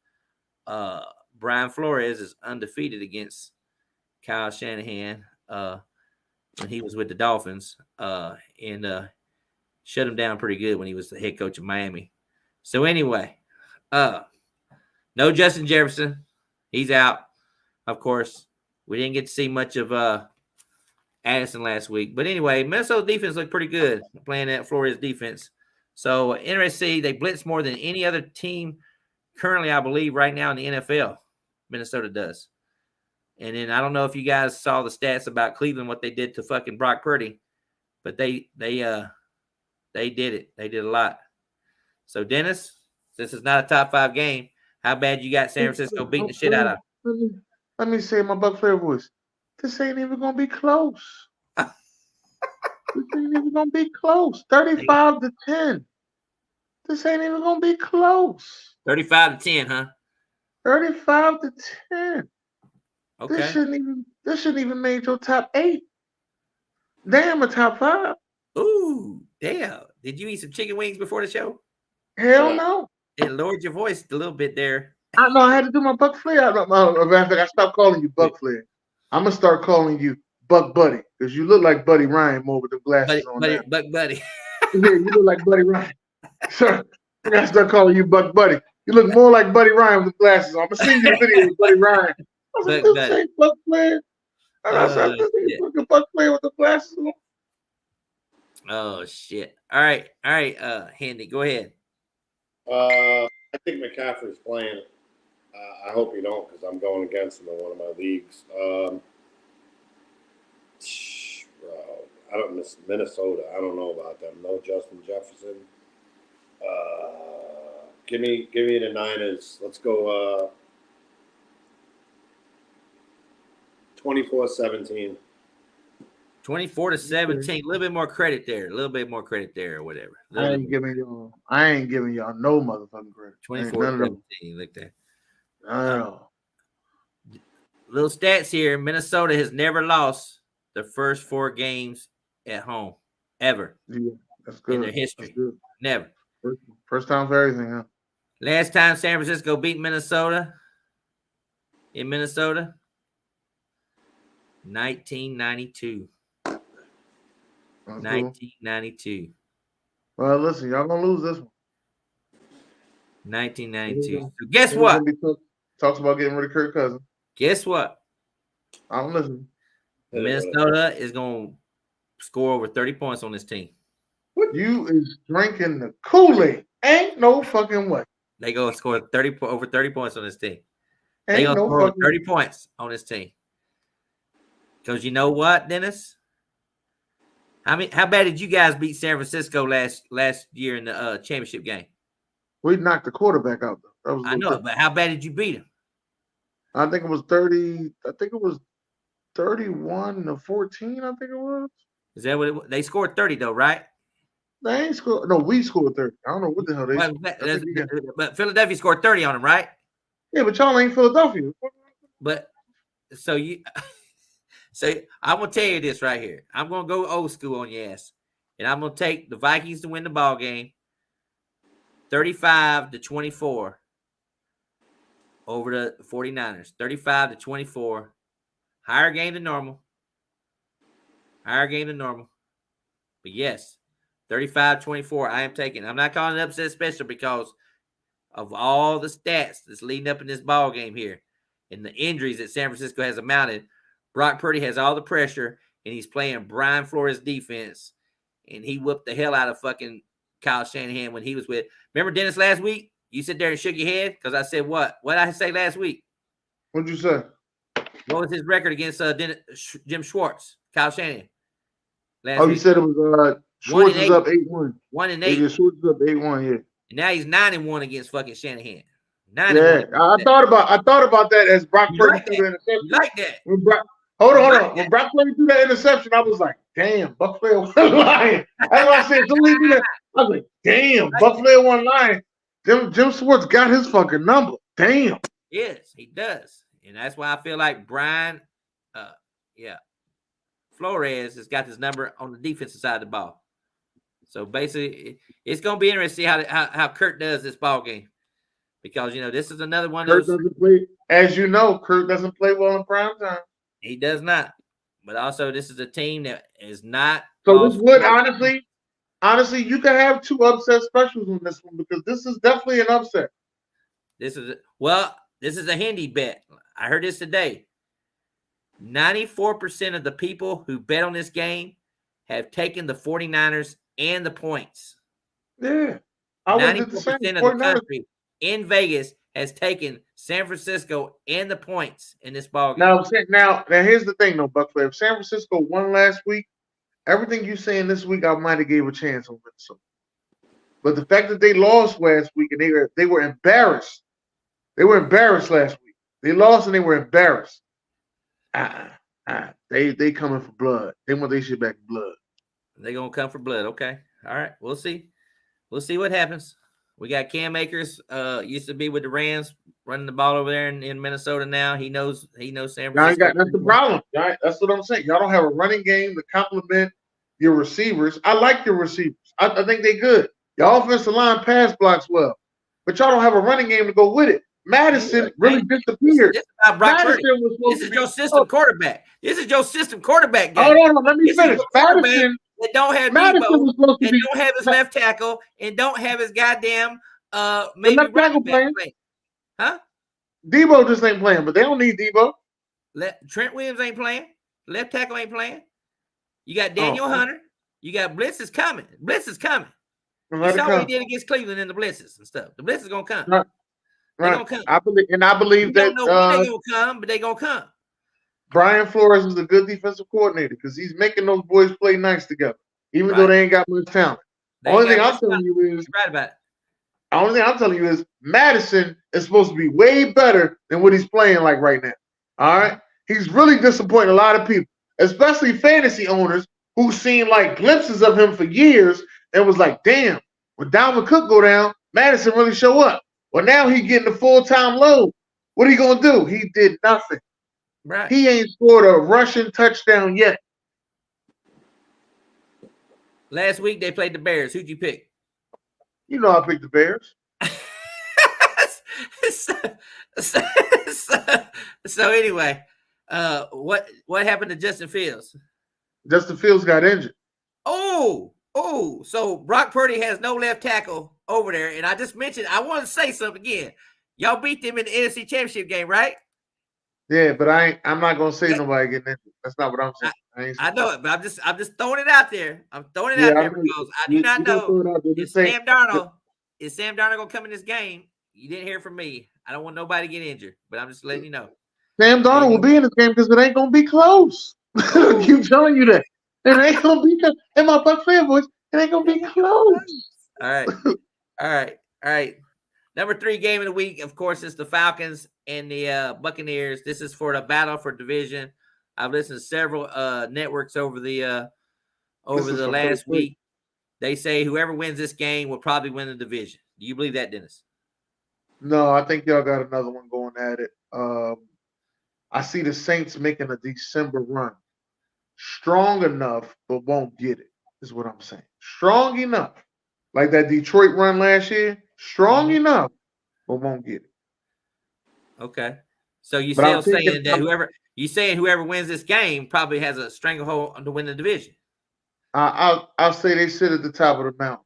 Brian Flores is undefeated against Kyle Shanahan when he was with the Dolphins and shut him down pretty good when he was the head coach of Miami. So anyway, no Justin Jefferson. He's out. Of course, we didn't get to see much of Addison last week. But anyway, Minnesota defense looked pretty good playing that Flores defense. So interesting, they blitz more than any other team currently, I believe, right now in the NFL. Minnesota does. And then I don't know if you guys saw the stats about Cleveland, what they did to fucking Brock Purdy, but they did it. They did a lot. So Dennis, since it's not a top 5 game, how bad you got San Francisco beating the shit out of? Let me say my Buc Flair voice. This ain't even gonna be close. This ain't even gonna be close. 35-10. This ain't even gonna be close. 35-10, huh? 35-10. Okay. This shouldn't even make your top 8. Damn, a top 5. Ooh, damn. Did you eat some chicken wings before the show? Hell no. It lowered your voice a little bit there. I know I had to do my Buc Flair. I stopped calling you Buc Flair. I'm gonna start calling you Buck Buddy because you look like Buddy Ryan more with the glasses on. Buck Buddy. Yeah, you look like Buddy Ryan. So I gotta start calling you Buck Buddy. You look more like Buddy Ryan with the glasses on. I'm gonna see you a video with Buddy Ryan. I was like, this ain't Buc Flair. I said, this ain't fucking Buc Flair with the glasses on. Oh shit! All right, Handy, go ahead. I think McCaffrey's playing. I hope you don't, because I'm going against him in one of my leagues. Bro, I don't miss Minnesota. I don't know about them. No Justin Jefferson. Give me the Niners. Let's go 24-17. 24-17. A little bit more credit there. Or whatever. I ain't giving y'all no motherfucking credit. 24-17. Look there. No. Little stats here. Minnesota has never lost the first 4 games at home ever. Yeah, that's good. In their history. Never. First time for everything, huh? Last time San Francisco beat Minnesota in Minnesota, 1992. 1992. Well, listen, y'all gonna lose this one. 1992. So guess what? Talks about getting rid of Kirk Cousins. Guess what? I'm listening. Minnesota is gonna score over 30 points on this team. What? You is drinking the Kool-Aid. Ain't no fucking way. They go score over 30 points on this team. They go score 30 points on this team. Because you know what, Dennis? How bad did you guys beat San Francisco last year in the championship game? We knocked the quarterback out, though. I know, but how bad did you beat him? I think it was 30. I think it was 31 to 14. I think it was. Is that what it was? They scored 30 though, right? They ain't scored. No, we scored 30. I don't know what the hell they scored. But Philadelphia scored 30 on them, right? Yeah, but y'all ain't Philadelphia. But so I'm gonna tell you this right here. I'm gonna go old school on your ass, and I'm gonna take the Vikings to win the ball game, 35-24 over the 49ers. 35-24, higher game than normal. But yes, 35-24. I am taking. I'm not calling it upset special because of all the stats that's leading up in this ball game here, and the injuries that San Francisco has amounted. Brock Purdy has all the pressure, and he's playing Brian Flores defense, and he whooped the hell out of fucking Kyle Shanahan when he was with. Remember, Dennis, last week? You sit there and shook your head because I said what? What did I say last week? What'd you say? What was his record against Jim Schwartz, Kyle Shanahan? You said it was Schwartz is up 8-1. 1-8. Schwartz is up 8-1, yeah. And now he's 9-1 against fucking Shanahan. 9-1. I thought about that as Brock Purdy threw the interception. You like that? Hold on. When Brock Purdy threw that interception, I was like, damn, Buc Flair was lying. That's what I said. I was like, damn, Buc Flair wasn't lying. Jim Schwartz got his fucking number. Damn. Yes, he does. And that's why I feel like Brian, Flores has got his number on the defensive side of the ball. So basically, it's going to be interesting to see how Kurt does this ball game. Because, this is another one of those. Doesn't play, as you know, Kurt doesn't play well in prime time. He does not. But also, this is a team that is not. So this would, honestly, you can have two upset specials on this one because this is definitely an upset. This is a handy bet. I heard this today. 94% of the people who bet on this game have taken the 49ers and the points. Yeah. 94% of the country in Vegas has taken San Francisco and the points in this ball game. Now here's the thing, though, Buc Flair. If San Francisco won last week, everything you saying this week, I might have gave a chance on Minnesota. But the fact that they lost last week and they were embarrassed. They were embarrassed last week. They lost and they were embarrassed. They coming for blood. They want their shit back in blood. They're gonna come for blood. Okay. All right. We'll see. We'll see what happens. We got Cam Akers, used to be with the Rams, running the ball over there in Minnesota now. He knows San Francisco. That's the problem. Right? That's what I'm saying. Y'all don't have a running game to complement your receivers. I like your receivers. I think they're good. Your offensive line pass blocks well. But y'all don't have a running game to go with it. Madison really disappeared. This is your system quarterback. This is your system quarterback game. Hold on, let me finish. Madison that don't have Debo, and don't have his left tackle, and don't have his goddamn maybe left tackle playing. Huh? Debo just ain't playing, but they don't need Debo. Trent Williams ain't playing. Left tackle ain't playing. You got Daniel Hunter. You got blitz is coming. Blitz is coming. You saw what he did against Cleveland in the blitzes and stuff. The blitz is gonna come. Right. Gonna come. I believe that don't know when they're gonna come, but they're gonna come. Brian Flores is a good defensive coordinator because he's making those boys play nice together, even though they ain't got much talent. The only thing I'm telling you is right about it. The only thing I'm telling you is Madison is supposed to be way better than what he's playing like right now. All right, he's really disappointing a lot of people, especially fantasy owners who seen like glimpses of him for years and was like, "Damn, when Dalvin Cook go down, Madison really show up." Well, now he getting the full-time load. What are you gonna do? He did nothing. Right. He ain't scored a rushing touchdown yet. Last week they played the Bears. Who'd you pick? You know I picked the Bears. So anyway, what happened to Justin Fields? Justin Fields got injured. So Brock Purdy has no left tackle over there. And I just mentioned, I want to say something again. Y'all beat them in the NFC Championship game, right? Yeah, but I'm not gonna say nobody getting injured. That's not what I'm saying. I know it, but I'm just throwing it out there. I'm throwing it out there because I do not know. Is Sam Darnold gonna come in this game You didn't hear from me. I don't want nobody to get injured, but I'm just letting you know. Sam Darnold will be in this game because it ain't gonna be close. Keep telling you that. It ain't gonna be close. In my Buc Flair voice, it ain't gonna be close. All right. Number 3 game of the week, of course, is the Falcons and the Buccaneers. This is for the battle for division. I've listened to several networks over the last week. They say whoever wins this game will probably win the division. Do you believe that, Dennis? No, I think y'all got another one going at it. I see the Saints making a December run. Strong enough, but won't get it, is what I'm saying. Strong enough. Like that Detroit run last year. Strong enough, but won't get it. Okay. So you're still saying that whoever wins this game probably has a stranglehold to win the division? I'll say they sit at the top of the mountain.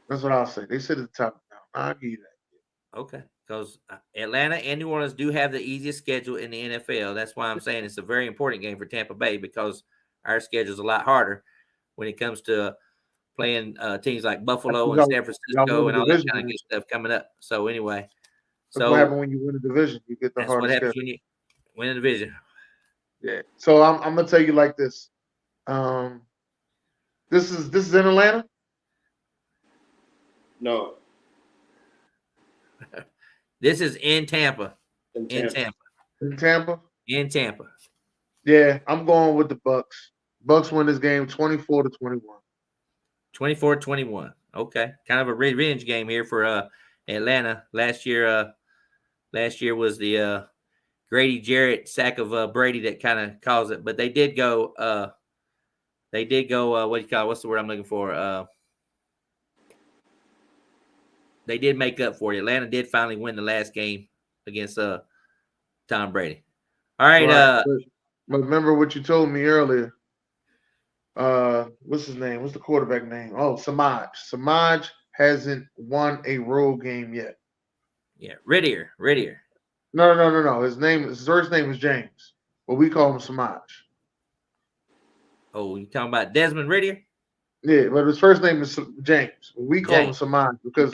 That's what I'll say. They sit at the top of the mountain. I'll give you that. Okay. Because Atlanta and New Orleans do have the easiest schedule in the NFL. That's why I'm saying it's a very important game for Tampa Bay because our schedule is a lot harder when it comes to playing teams like Buffalo and San Francisco and all that kind of good stuff coming up. So anyway. That's what happens when you win a division. You get the hardest schedule. That's what happens when you win a division. Yeah. So I'm gonna tell you like this. This is in Atlanta? No. This is in Tampa. In Tampa? Yeah, I'm going with the Bucs. Bucs win this game 24-21. 24-21. Okay. Kind of a revenge game here for Atlanta. Last year was the Grady Jarrett sack of Brady that kind of caused it. But they did go what do you call it? What's the word I'm looking for? They did make up for it. Atlanta did finally win the last game against Tom Brady. All right. But remember what you told me earlier. What's his name? What's the quarterback name? Oh, Samaj. Samaj hasn't won a road game yet. Yeah, Riddier. No. His first name is James, but we call him Samaj. Oh, you talking about Desmond Riddier? Yeah, but his first name is James. We call him Samaj because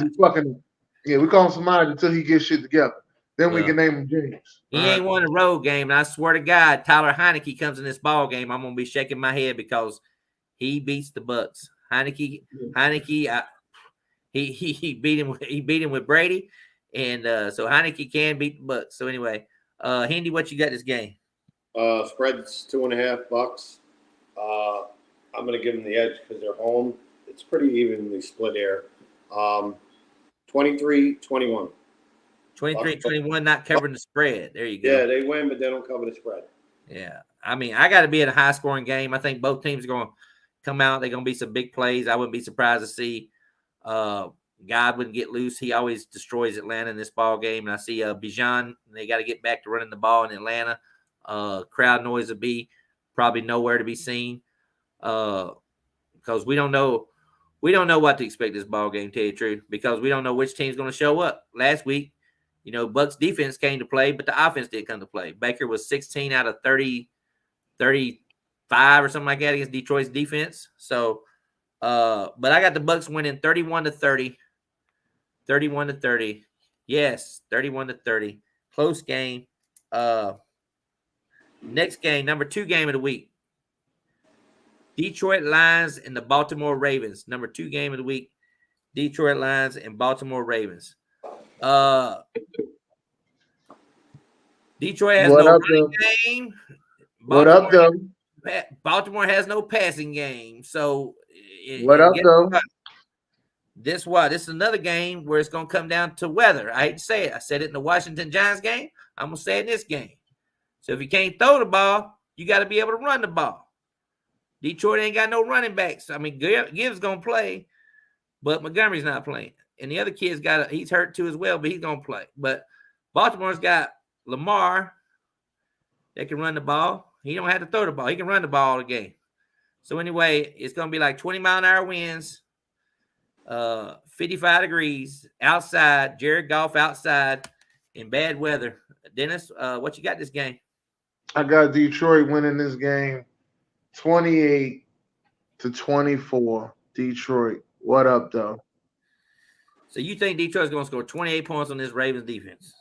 he's fucking. Yeah, we call him Samaj until he gets shit together. Then we can name him James. He ain't won a road game, and I swear to God, Tyler Heineke comes in this ball game, I'm gonna be shaking my head because he beats the Bucs. Heineke, he beat him with Brady, and so Heineke can beat the Bucs. So anyway, Hendy, what you got this game? Spread's 2.5 Bucs. I'm going to give them the edge because they're home. It's pretty evenly split here. 23-21. 23-21, not covering the spread. There you go. Yeah, they win, but they don't cover the spread. Yeah. I mean, I got to be in a high-scoring game. I think both teams are going to come out. They're going to be some big plays. I wouldn't be surprised to see Godwin get loose. He always destroys Atlanta in this ball game. And I see Bijan, they got to get back to running the ball in Atlanta. Crowd noise will be probably nowhere to be seen. Because we don't know what to expect this ball game, to tell you the truth, because we don't know which team's going to show up. Last week, Bucs defense came to play, but the offense didn't come to play. Baker was 16 out of 35 or something like that against Detroit's defense. So, but I got the Bucs winning 31-30. 31-30. Yes, 31-30. Close game. Next game, number 2 game of the week. Detroit Lions and the Baltimore Ravens. Number 2 game of the week. Detroit Lions and Baltimore Ravens. Detroit has no running game. What up, though? Baltimore has no passing game. So, what up, though? This is another game where it's going to come down to weather. I hate to say it. I said it in the Washington Giants game. I'm going to say it in this game. So if you can't throw the ball, you got to be able to run the ball. Detroit ain't got no running backs. I mean, Gibbs going to play, but Montgomery's not playing. And the other kid's he's hurt too as well, but he's going to play. But Baltimore's got Lamar that can run the ball. He don't have to throw the ball. He can run the ball all the game. So anyway, it's going to be like 20-mile-an-hour winds, 55 degrees outside, Jared Goff outside in bad weather. Dennis, what you got this game? I got Detroit winning this game 28-24. Detroit. What up, though? So you think Detroit's going to score 28 points on this Ravens defense?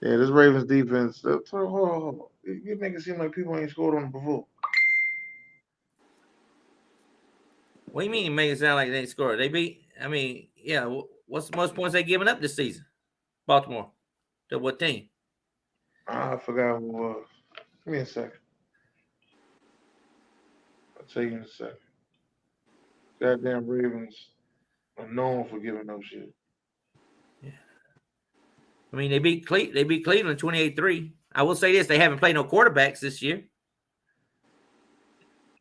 Yeah, this Ravens defense. Hold on. You make it seem like people ain't scored on it before. What do you mean? Make it sound like they ain't scored? They beat. I mean, yeah. What's the most points they given up this season? Baltimore. To what team? I forgot who it was. Give me a second. I'll tell you in a second. Goddamn Ravens are known for giving up shit. Yeah. I mean, they beat Cleveland 28-3. I will say this: they haven't played no quarterbacks this year.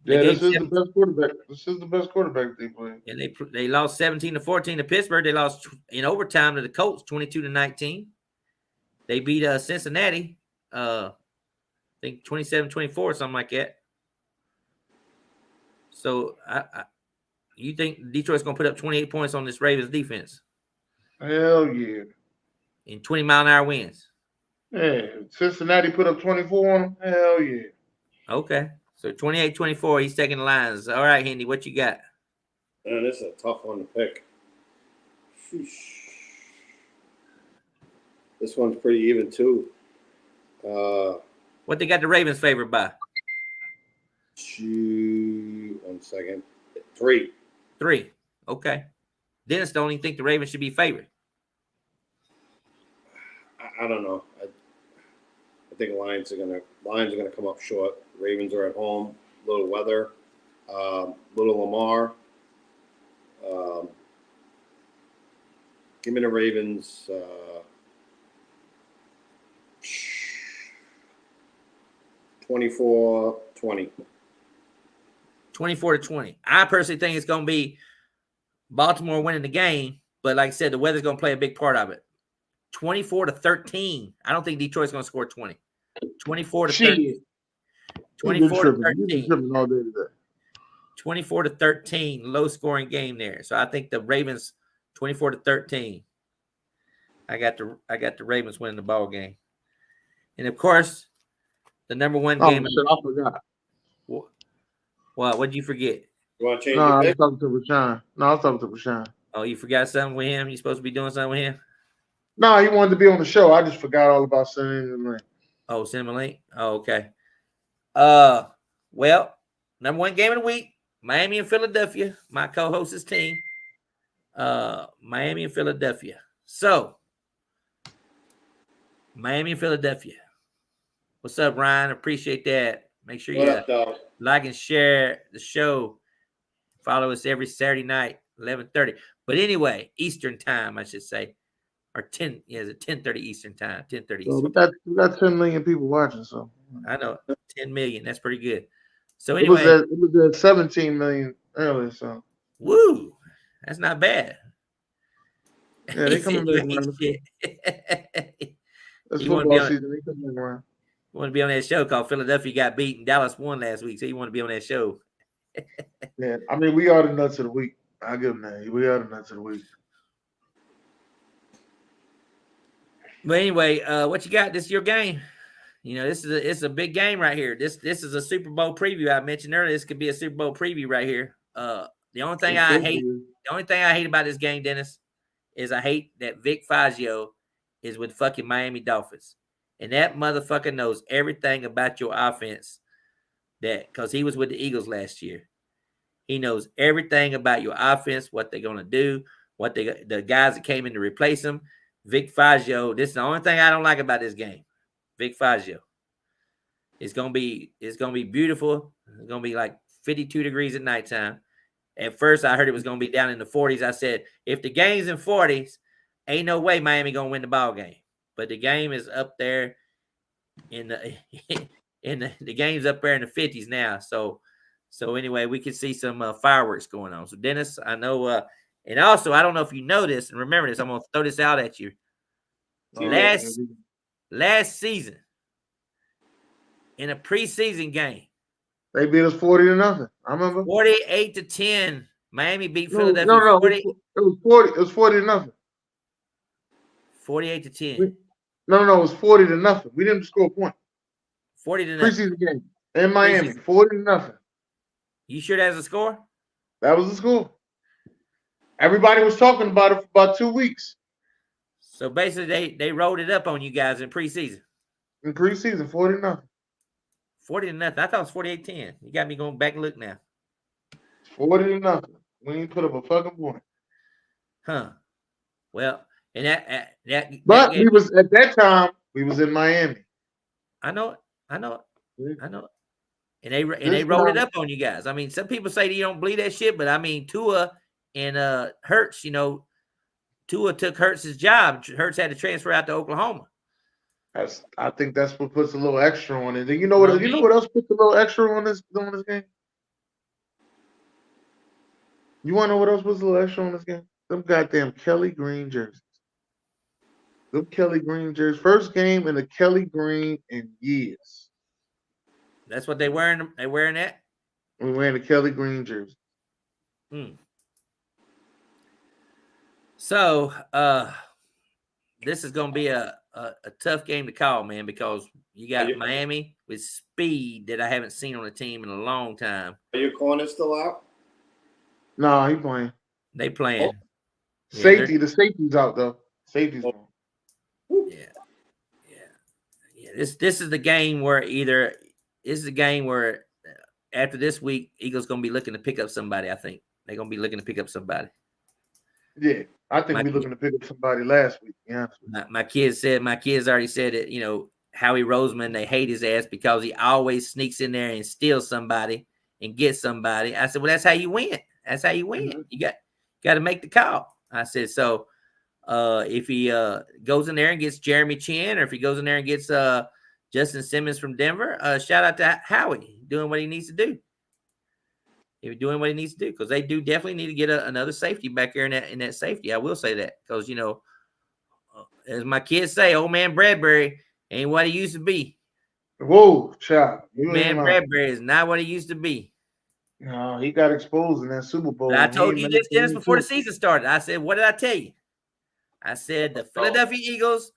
Yeah, this is the best quarterback. This is the best quarterback they played. And they lost 17-14 to Pittsburgh. They lost in overtime to the Colts 22-19. They beat Cincinnati, I think 27-24 or something like that. So you think Detroit's gonna put up 28 points on this Ravens defense? Hell yeah. In 20-mile-an-hour winds. Yeah, Cincinnati put up 24 on them. Hell yeah. Okay. So 28-24, he's taking the lines. All right, Hendy, what you got? Man, this is a tough one to pick. Sheesh. This one's pretty even too. What they got the Ravens favored by? 1 second. 3. 3. Okay. Dennis don't even think the Ravens should be favored. I don't know. I think Lions are gonna come up short. Ravens are at home. Little weather. Little Lamar. Give me the Ravens. 24-20. 24-20. I personally think it's going to be Baltimore winning the game, but like I said, the weather's going to play a big part of it. 24-13. I don't think Detroit's going to score 20. 24-13. 24-13. 24-13. Low scoring game there. So I think the Ravens 24-13. I got the Ravens winning the ball game. And of course, the number one game. I forgot. What did you forget? You want to change I was talking to Rashawn. Oh, you forgot something with him? You supposed to be doing something with him? No, he wanted to be on the show. I just forgot all about sending him the link. Oh, send him a link? Oh, okay. Well, number one game of the week, Miami and Philadelphia, my co-host's team. Miami and Philadelphia. So, Miami and Philadelphia. What's up, Ryan? Appreciate that. Make sure you like and share the show. Follow us every Saturday night, 11:30. But anyway, Eastern time, I should say. Or 10, is it 10:30 Eastern time? 10:30 Eastern. So we got 10 million people watching, so. I know. 10 million. That's pretty good. So anyway. It was at 17 million earlier, so. Woo. That's not bad. Yeah, they coming back around. That's football season. They coming back around. You want to be on that show called Philadelphia got beat and Dallas won last week, so you want to be on that show. Yeah, I mean, we are the nuts of the week. I give them that. We are the nuts of the week. But anyway, what you got? This is your game. You know, it's a big game right here. This is a Super Bowl preview. I mentioned earlier. This could be a Super Bowl preview right here. The only thing I hate about this game, Dennis, is I hate that Vic Fangio is with fucking Miami Dolphins. And that motherfucker knows everything about your offense because he was with the Eagles last year. He knows everything about your offense, what they're going to do, the guys that came in to replace him. Vic Fangio, this is the only thing I don't like about this game. Vic Fangio. It's gonna be beautiful. It's gonna be like 52 degrees at nighttime. At first, I heard it was gonna be down in the 40s. I said, if the game's in 40s, ain't no way Miami gonna win the ball game. But the game is up there in the game's up there in the 50s now. So anyway, we can see some fireworks going on. So Dennis, I know. And also, I don't know if you know this, and remember this, I'm going to throw this out at you. Last season, in a preseason game, they beat us 40-0. I remember 48-10. Miami beat Philadelphia. No, it was 40. It was 40-0. 48-10. No, it was 40-0. We didn't score a point. 40-0. Preseason game in Miami, 40-0. You sure that's a score? That was the score. Everybody was talking about it for about 2 weeks. So basically, they rolled it up on you guys in preseason. In preseason, 40-0. 40-0. I thought it was 48-10. You got me going back and look now. 40-0. We ain't put up a fucking point. Huh. Well, and that but game, we was at that time, we was in Miami. I know it. Yeah. And they rolled it up on you guys. I mean, some people say you don't believe that shit, but I mean, Tua and Hurts, Tua took Hurts' job. Hurts had to transfer out to Oklahoma. I think that's what puts a little extra on it. And you know what else puts a little extra on this game? You want to know what else puts a little extra on this game? Them goddamn Kelly Green jerseys. Them Kelly Green jerseys. First game in the Kelly Green in years. That's what they wearing. They wearing that? We're wearing the Kelly Green jersey. So this is gonna be a tough game to call, man, because you got Miami with speed that I haven't seen on a team in a long time. Are your corners still out? No, he playing. They playing. Oh. Safety, the safety's out though. Safety's out. Yeah. This is the game where after this week, Eagles gonna be looking to pick up somebody. I think they're gonna be looking to pick up somebody. Yeah, I think we're looking to pick up somebody last week. Yeah, my kids already said that Howie Roseman, they hate his ass because he always sneaks in there and steals somebody and gets somebody. I said, well, that's how you win. That's how you win. Mm-hmm. You got to make the call. I said, so if he goes in there and gets Jeremy Chin, or if he goes in there and gets Justin Simmons from Denver, shout out to Howie doing what he needs to do. He's doing what he needs to do, because they do definitely need to get another safety back there in that safety. I will say that, because as my kids say, old man Bradbury ain't what he used to be. Whoa, child! Man, Bradbury is not what he used to be. No, he got exposed in that Super Bowl. But I told you this, Dennis, before the season started. I said, what did I tell you? I said the Philadelphia Eagles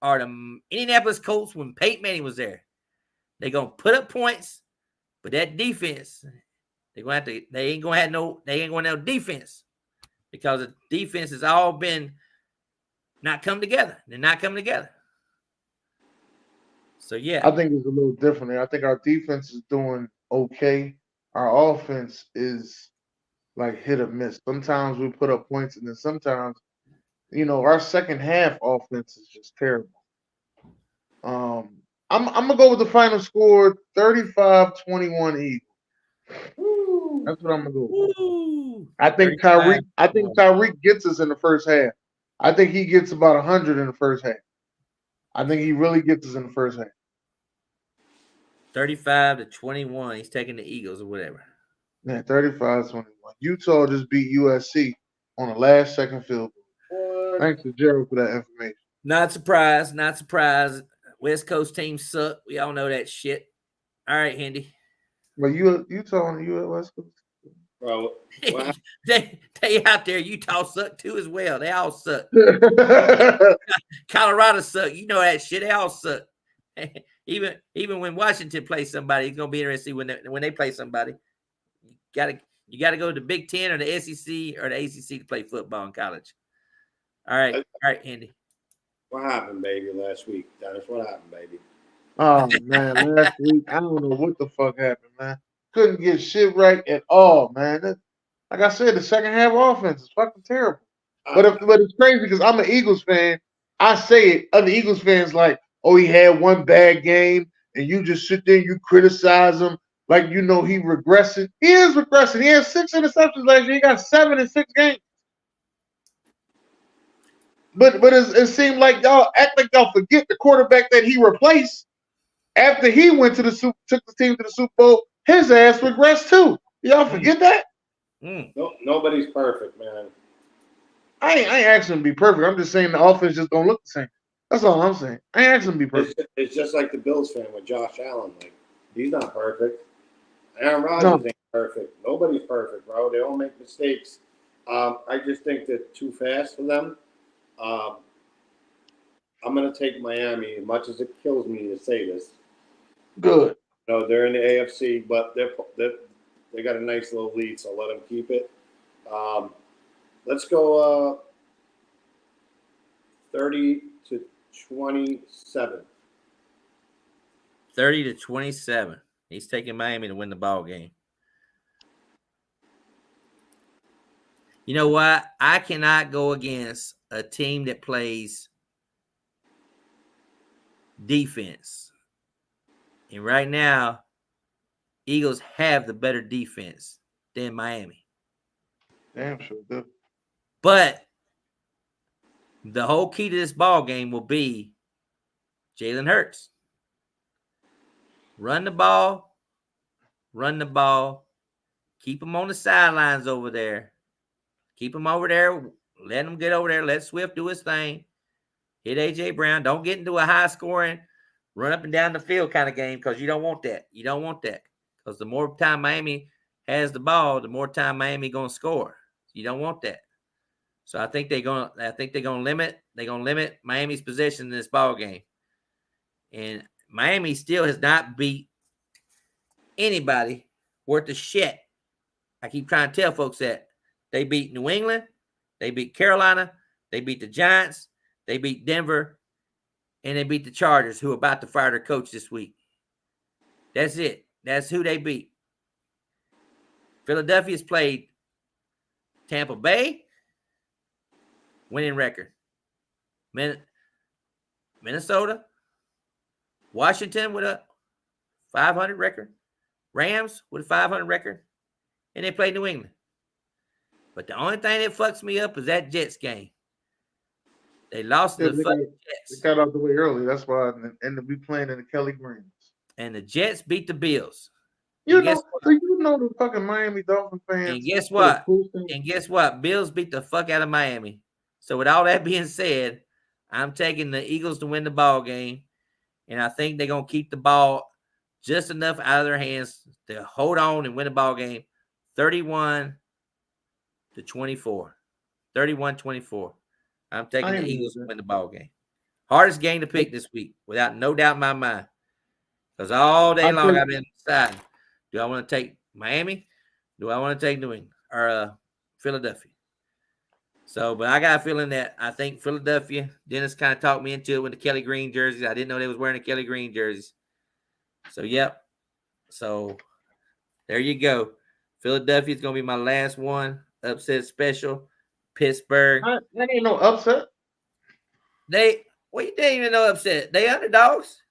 are the Indianapolis Colts when Peyton Manning was there. They're gonna put up points, but that defense. They ain't gonna have no defense, because the defense has all been not come together. They're not coming together. So yeah, I think it's a little different. I think our defense is doing okay. Our offense is like hit or miss. Sometimes we put up points, and then sometimes, our second half offense is just terrible. I'm gonna go with the final score, 35-21 Eagles. That's what I'm gonna go with. I think Tyreek gets us in the first half. I think he gets about 100 in the first half. I think he really gets us in the first half. 35-21. He's taking the Eagles or whatever. Yeah, 35-21. Utah just beat USC on a last-second field goal. Thanks to Gerald for that information. Not surprised. West Coast teams suck. We all know that shit. All right, Hendy. Well, Utah and you at West Coast. Bro, they out there. Utah suck too as well. They all suck. Colorado suck. You know that shit. They all suck. Even when Washington plays somebody, it's gonna be interesting when they play somebody. You gotta go to the Big Ten or the SEC or the ACC to play football in college. All right, Andy. What happened, baby, last week, Dennis? What happened, baby? Oh man, last week I don't know what the fuck happened, man. Couldn't get shit right at all, man. Like I said, the second half offense is fucking terrible. But it's crazy because I'm an Eagles fan. I say it. Other Eagles fans like, oh, he had one bad game, and you just sit there and you criticize him like he regressing. He is regressing. He had 6 interceptions last year. He got 7 in 6 games. But it seemed like y'all act like y'all forget the quarterback that he replaced after he went to took the team to the Super Bowl. His ass regressed too. Y'all forget that? No, nobody's perfect, man. I ain't asking him to be perfect. I'm just saying the offense just don't look the same. That's all I'm saying. I ain't asking him to be perfect. It's just like the Bills fan with Josh Allen. Like, he's not perfect. Aaron Rodgers ain't perfect. Nobody's perfect, bro. They all make mistakes. I just think they're too fast for them. I'm going to take Miami, as much as it kills me to say this. Good. No, they're in the AFC, but they got a nice little lead, so let them keep it. Let's go 30-27. 30-27. He's taking Miami to win the ball game. You know what? I cannot go against a team that plays defense. And right now, Eagles have the better defense than Miami. Damn sure do. But the whole key to this ball game will be Jalen Hurts. Run the ball. Keep them on the sidelines over there. Keep them over there. Let them get over there. Let Swift do his thing. Hit A.J. Brown. Don't get into a high-scoring, run up and down the field kind of game because you don't want that. You don't want that because the more time Miami has the ball, the more time Miami going to score. You don't want that. So I think they're going to limit Miami's possession in this ball game. And Miami still has not beat anybody worth a shit. I keep trying to tell folks that. They beat New England, they beat Carolina, they beat the Giants, they beat Denver, and they beat the Chargers, who are about to fire their coach this week. That's it. That's who they beat. Philadelphia's played Tampa Bay, winning record. Minnesota, Washington with a 500 record, Rams with a 500 record, and they played New England. But the only thing that fucks me up is that Jets game. They lost to the fucking Jets. They got out the way early. That's why, and to be playing in the Kelly Greens. And the Jets beat the Bills. You know the fucking Miami Dolphin fans. And guess what? Bills beat the fuck out of Miami. So with all that being said, I'm taking the Eagles to win the ball game, and I think they're gonna keep the ball just enough out of their hands to hold on and win the ball game, 31-24. 31-24. I'm taking the Eagles to win the ball game. Hardest game to pick this week, without no doubt in my mind. Because all day long I've been deciding, do I want to take Miami? Do I want to take New England or Philadelphia? So, but I got a feeling that I think Philadelphia, Dennis kind of talked me into it with the Kelly Green jerseys. I didn't know they was wearing the Kelly Green jerseys. So, yep. So, there you go. Philadelphia is going to be my last one. Upset special. Pittsburgh. I ain't no upset. You didn't even know upset. They underdogs.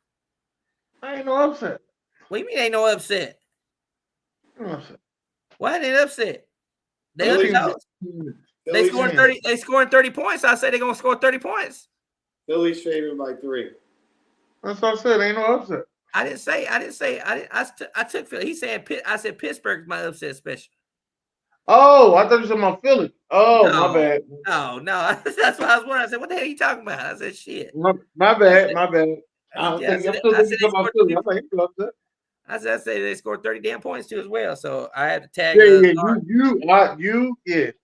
I ain't no upset. What do you mean ain't no upset? No upset. Why ain't it upset? They underdogs. They scoring 30. They scoring 30 points. I say they're gonna score 30 points. Philly's favored by 3. That's what I said. Ain't no upset. I didn't say. I took Philly. He said. I said Pittsburgh's my upset special. Oh, I thought you said my Philly. Oh, no, my bad. No. That's what I was wondering. I said, what the hell are you talking about? I said, shit. My bad. I said they scored 30 damn points too as well. So I had to tag. Yeah.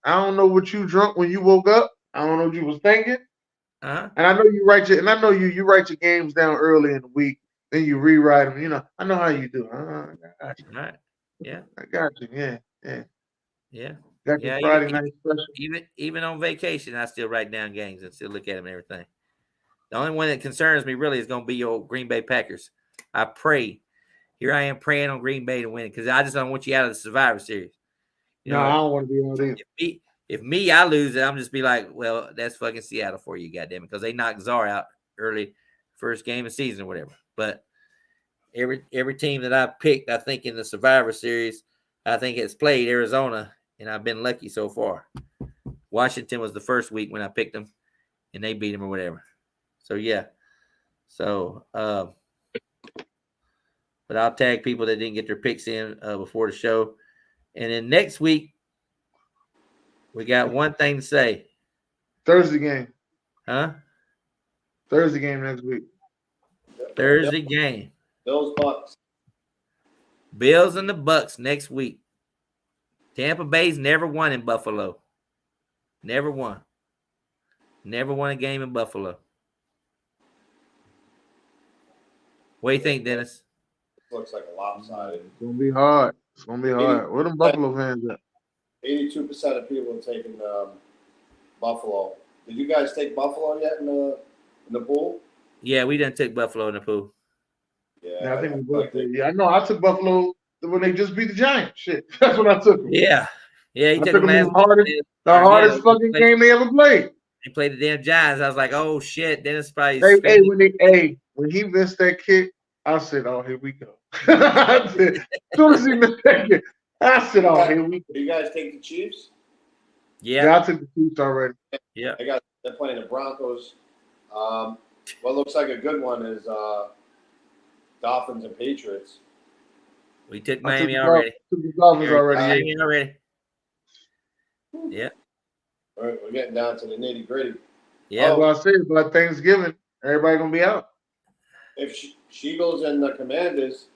I don't know what you drunk when you woke up. I don't know what you was thinking. And I know you write your games down early in the week. Then you rewrite them. You know, I know how you do. I got you. All right. Yeah. I got you. Yeah. Got your Friday night special. Even on vacation, I still write down games and still look at them and everything. The only one that concerns me really is going to be your Green Bay Packers. I pray. Here I am praying on Green Bay to win because I just don't want you out of the Survivor Series. I don't want to be on either. If I lose it, I'm just be like, well, that's fucking Seattle for you, goddamn it, because they knocked Czar out early, first game of the season or whatever. But every team that I picked, I think in the Survivor Series, I think it's played Arizona, and I've been lucky so far. Washington was the first week when I picked them, and they beat them or whatever. So yeah. So but I'll tag people that didn't get their picks in before the show. And then next week, we got one thing to say. Thursday game. Huh? Thursday game next week. Thursday game. Bills and the Bucs next week. Tampa Bay's never won in Buffalo. Never won. Never won a game in Buffalo. What do you think, Dennis? Looks like a lopsided. It's gonna be hard. Where them Buffalo fans at? 82% of people are taking Buffalo. Did you guys take Buffalo yet in the pool? Yeah, we didn't take Buffalo in the pool. Yeah, I think we both did. Yeah, I know. I took Buffalo when they just beat the Giants. Shit, that's what I took them. Yeah, he took them last the hardest fucking game they ever played. They played the damn Giants. I was like, oh shit. Dennis probably. When he missed that kick, I said, oh, here we go. I said, as soon as he missed that kick, I said, oh, here we go. Do you guys take the Chiefs? Yeah, I took the Chiefs already. Yeah, they're playing the Broncos. What looks like a good one is Dolphins and Patriots. We took Miami already. Took the Dolphins already. Yeah. We're getting down to the nitty gritty. Yeah. Well, I said about Thanksgiving, everybody gonna be out. If Eagles and the Commanders.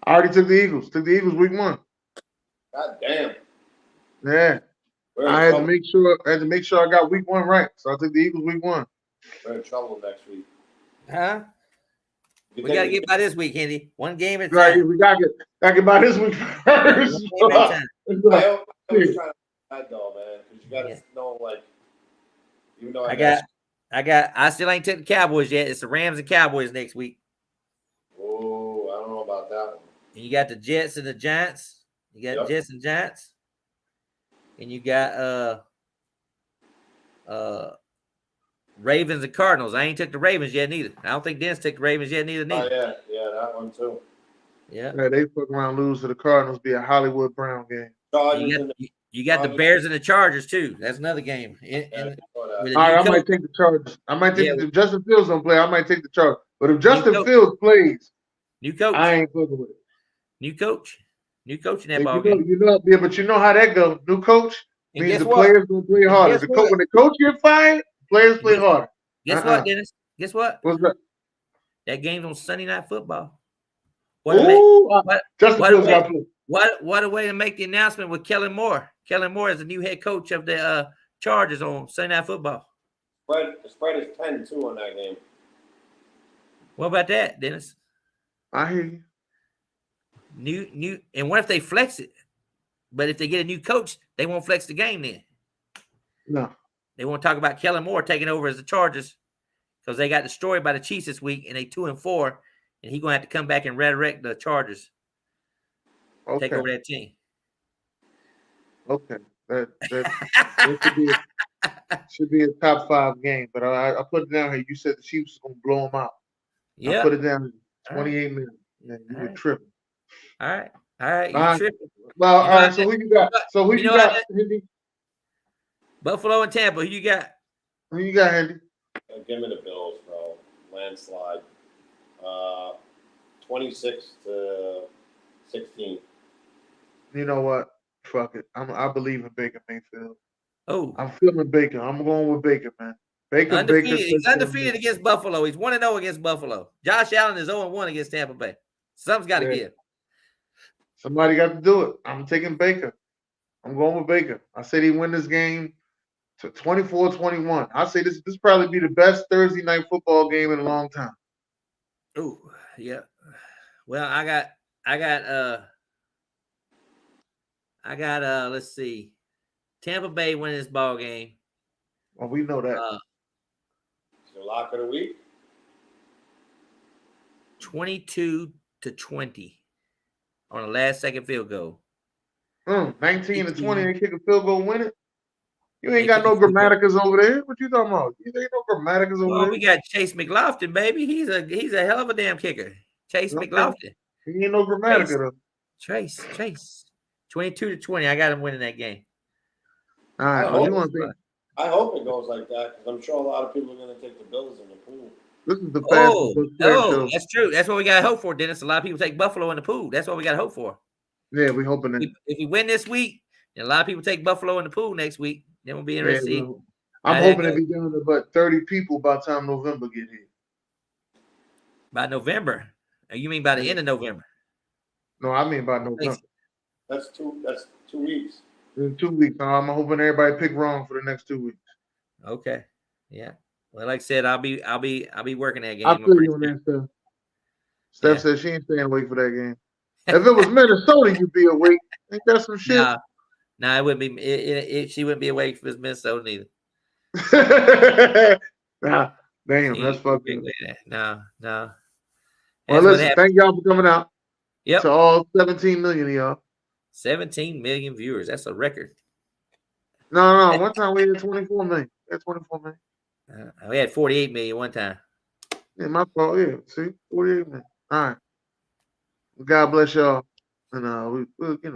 I already took the Eagles. Took the Eagles week 1. God damn. Yeah. I had to make sure I got week 1 right. So I took the Eagles week 1. We're in trouble next week. Huh? We gotta get by this week, Hendy. One game at a time. Right, we gotta get by this week first. I was trying to that though, man, because you gotta know, like, even though I still ain't took the Cowboys yet. It's the Rams and Cowboys next week. Oh, I don't know about that one. And you got the Jets and the Giants. You got Jets and Giants. And you got Ravens and Cardinals. I ain't took the Ravens yet neither. I don't think Dennis took the Ravens yet neither. Oh, yeah, that one too. Yeah, they fuck around, lose to the Cardinals, be a Hollywood Brown game. You got the Bears and the Chargers too. That's another game. All right, I might take the Chargers. I might take if Justin Fields don't play, I might take the Chargers. But if Justin Fields plays, new coach, I ain't fucking with it. New coach in that ball game. But you know how that goes. New coach means the players gonna play harder. When the coach get fired, players play harder. Guess what, Dennis? Guess what? What's that? That game's on Sunday Night Football. What a way to make the announcement with Kellen Moore. Kellen Moore is the new head coach of the Chargers on Sunday Night Football. The spread is 10-2 on that game. What about that, Dennis? I hear you. New, and what if they flex it? But if they get a new coach, they won't flex the game then. No. They won't talk about Kellen Moore taking over as the Chargers because they got destroyed by the Chiefs this week and they 2-4, and he's gonna have to come back and resurrect the Chargers. Okay. Take over that team. Okay. That should be a top 5 game, but I put it down here. You said the Chiefs was gonna blow them out. Yeah. I put it down 28 minutes. Yeah, you were tripping. All right. You tripping. Well, all right. So who you got? Who you got, Hendy? Buffalo and Tampa. Who you got? Who you got, Hendy? Give me the Bills, bro. Landslide. 26-16. You know what? Fuck it. I believe in Baker Mayfield. Oh. I'm feeling Baker. I'm going with Baker, man. Baker. He's undefeated against Buffalo. He's 1-0 against Buffalo. Josh Allen is 0-1 against Tampa Bay. Something's got to give. Somebody got to do it. I'm taking Baker. I'm going with Baker. I said he win this game to 24-21. I say this probably be the best Thursday night football game in a long time. Oh, yeah. Well, I got let's see. Tampa Bay winning this ball game. Well, we know that. So lock of the week? 22-20 on a last-second field goal. 19-20 and kick a field goal, win it. You ain't got no Grammaticas over there. What you talking about? You ain't no Grammaticas over there. We got Chase McLaughlin, baby. He's a hell of a damn kicker. Chase McLaughlin. He ain't no Grammatica though. Trace. 22-20. I got him winning that game. All right. I hope it goes like that because I'm sure a lot of people are going to take the Bills in the pool. This is the fastest Buc Flair show. That's true. That's what we got to hope for, Dennis. A lot of people take Buffalo in the pool. That's what we got to hope for. Yeah, we're hoping that. If we win this week, and a lot of people take Buffalo in the pool next week, then we'll be interested. Yeah, I'm hoping to be down to about 30 people by the time November get here. By November? You mean by the end of November? No, I mean by November. That's 2 weeks. In 2 weeks. I'm hoping everybody pick wrong for the next 2 weeks. Okay. Yeah. Well, like I said, I'll be working that game. I feel you on that stuff. Steph said she ain't staying awake for that game. If it was Minnesota, you'd be awake. Ain't that some shit? Nah, it wouldn't be. She wouldn't be awake for Minnesota neither. Nah, damn, that's fucking. No. Well, listen, thank y'all for coming out. Yep. To all 17 million of y'all. 17 million viewers. That's a record. No. One time we had 24 million. We had 24 million. We had 48 million one time. Yeah, my fault. Yeah, see, 48 million. All right. God bless y'all, and we'll kick.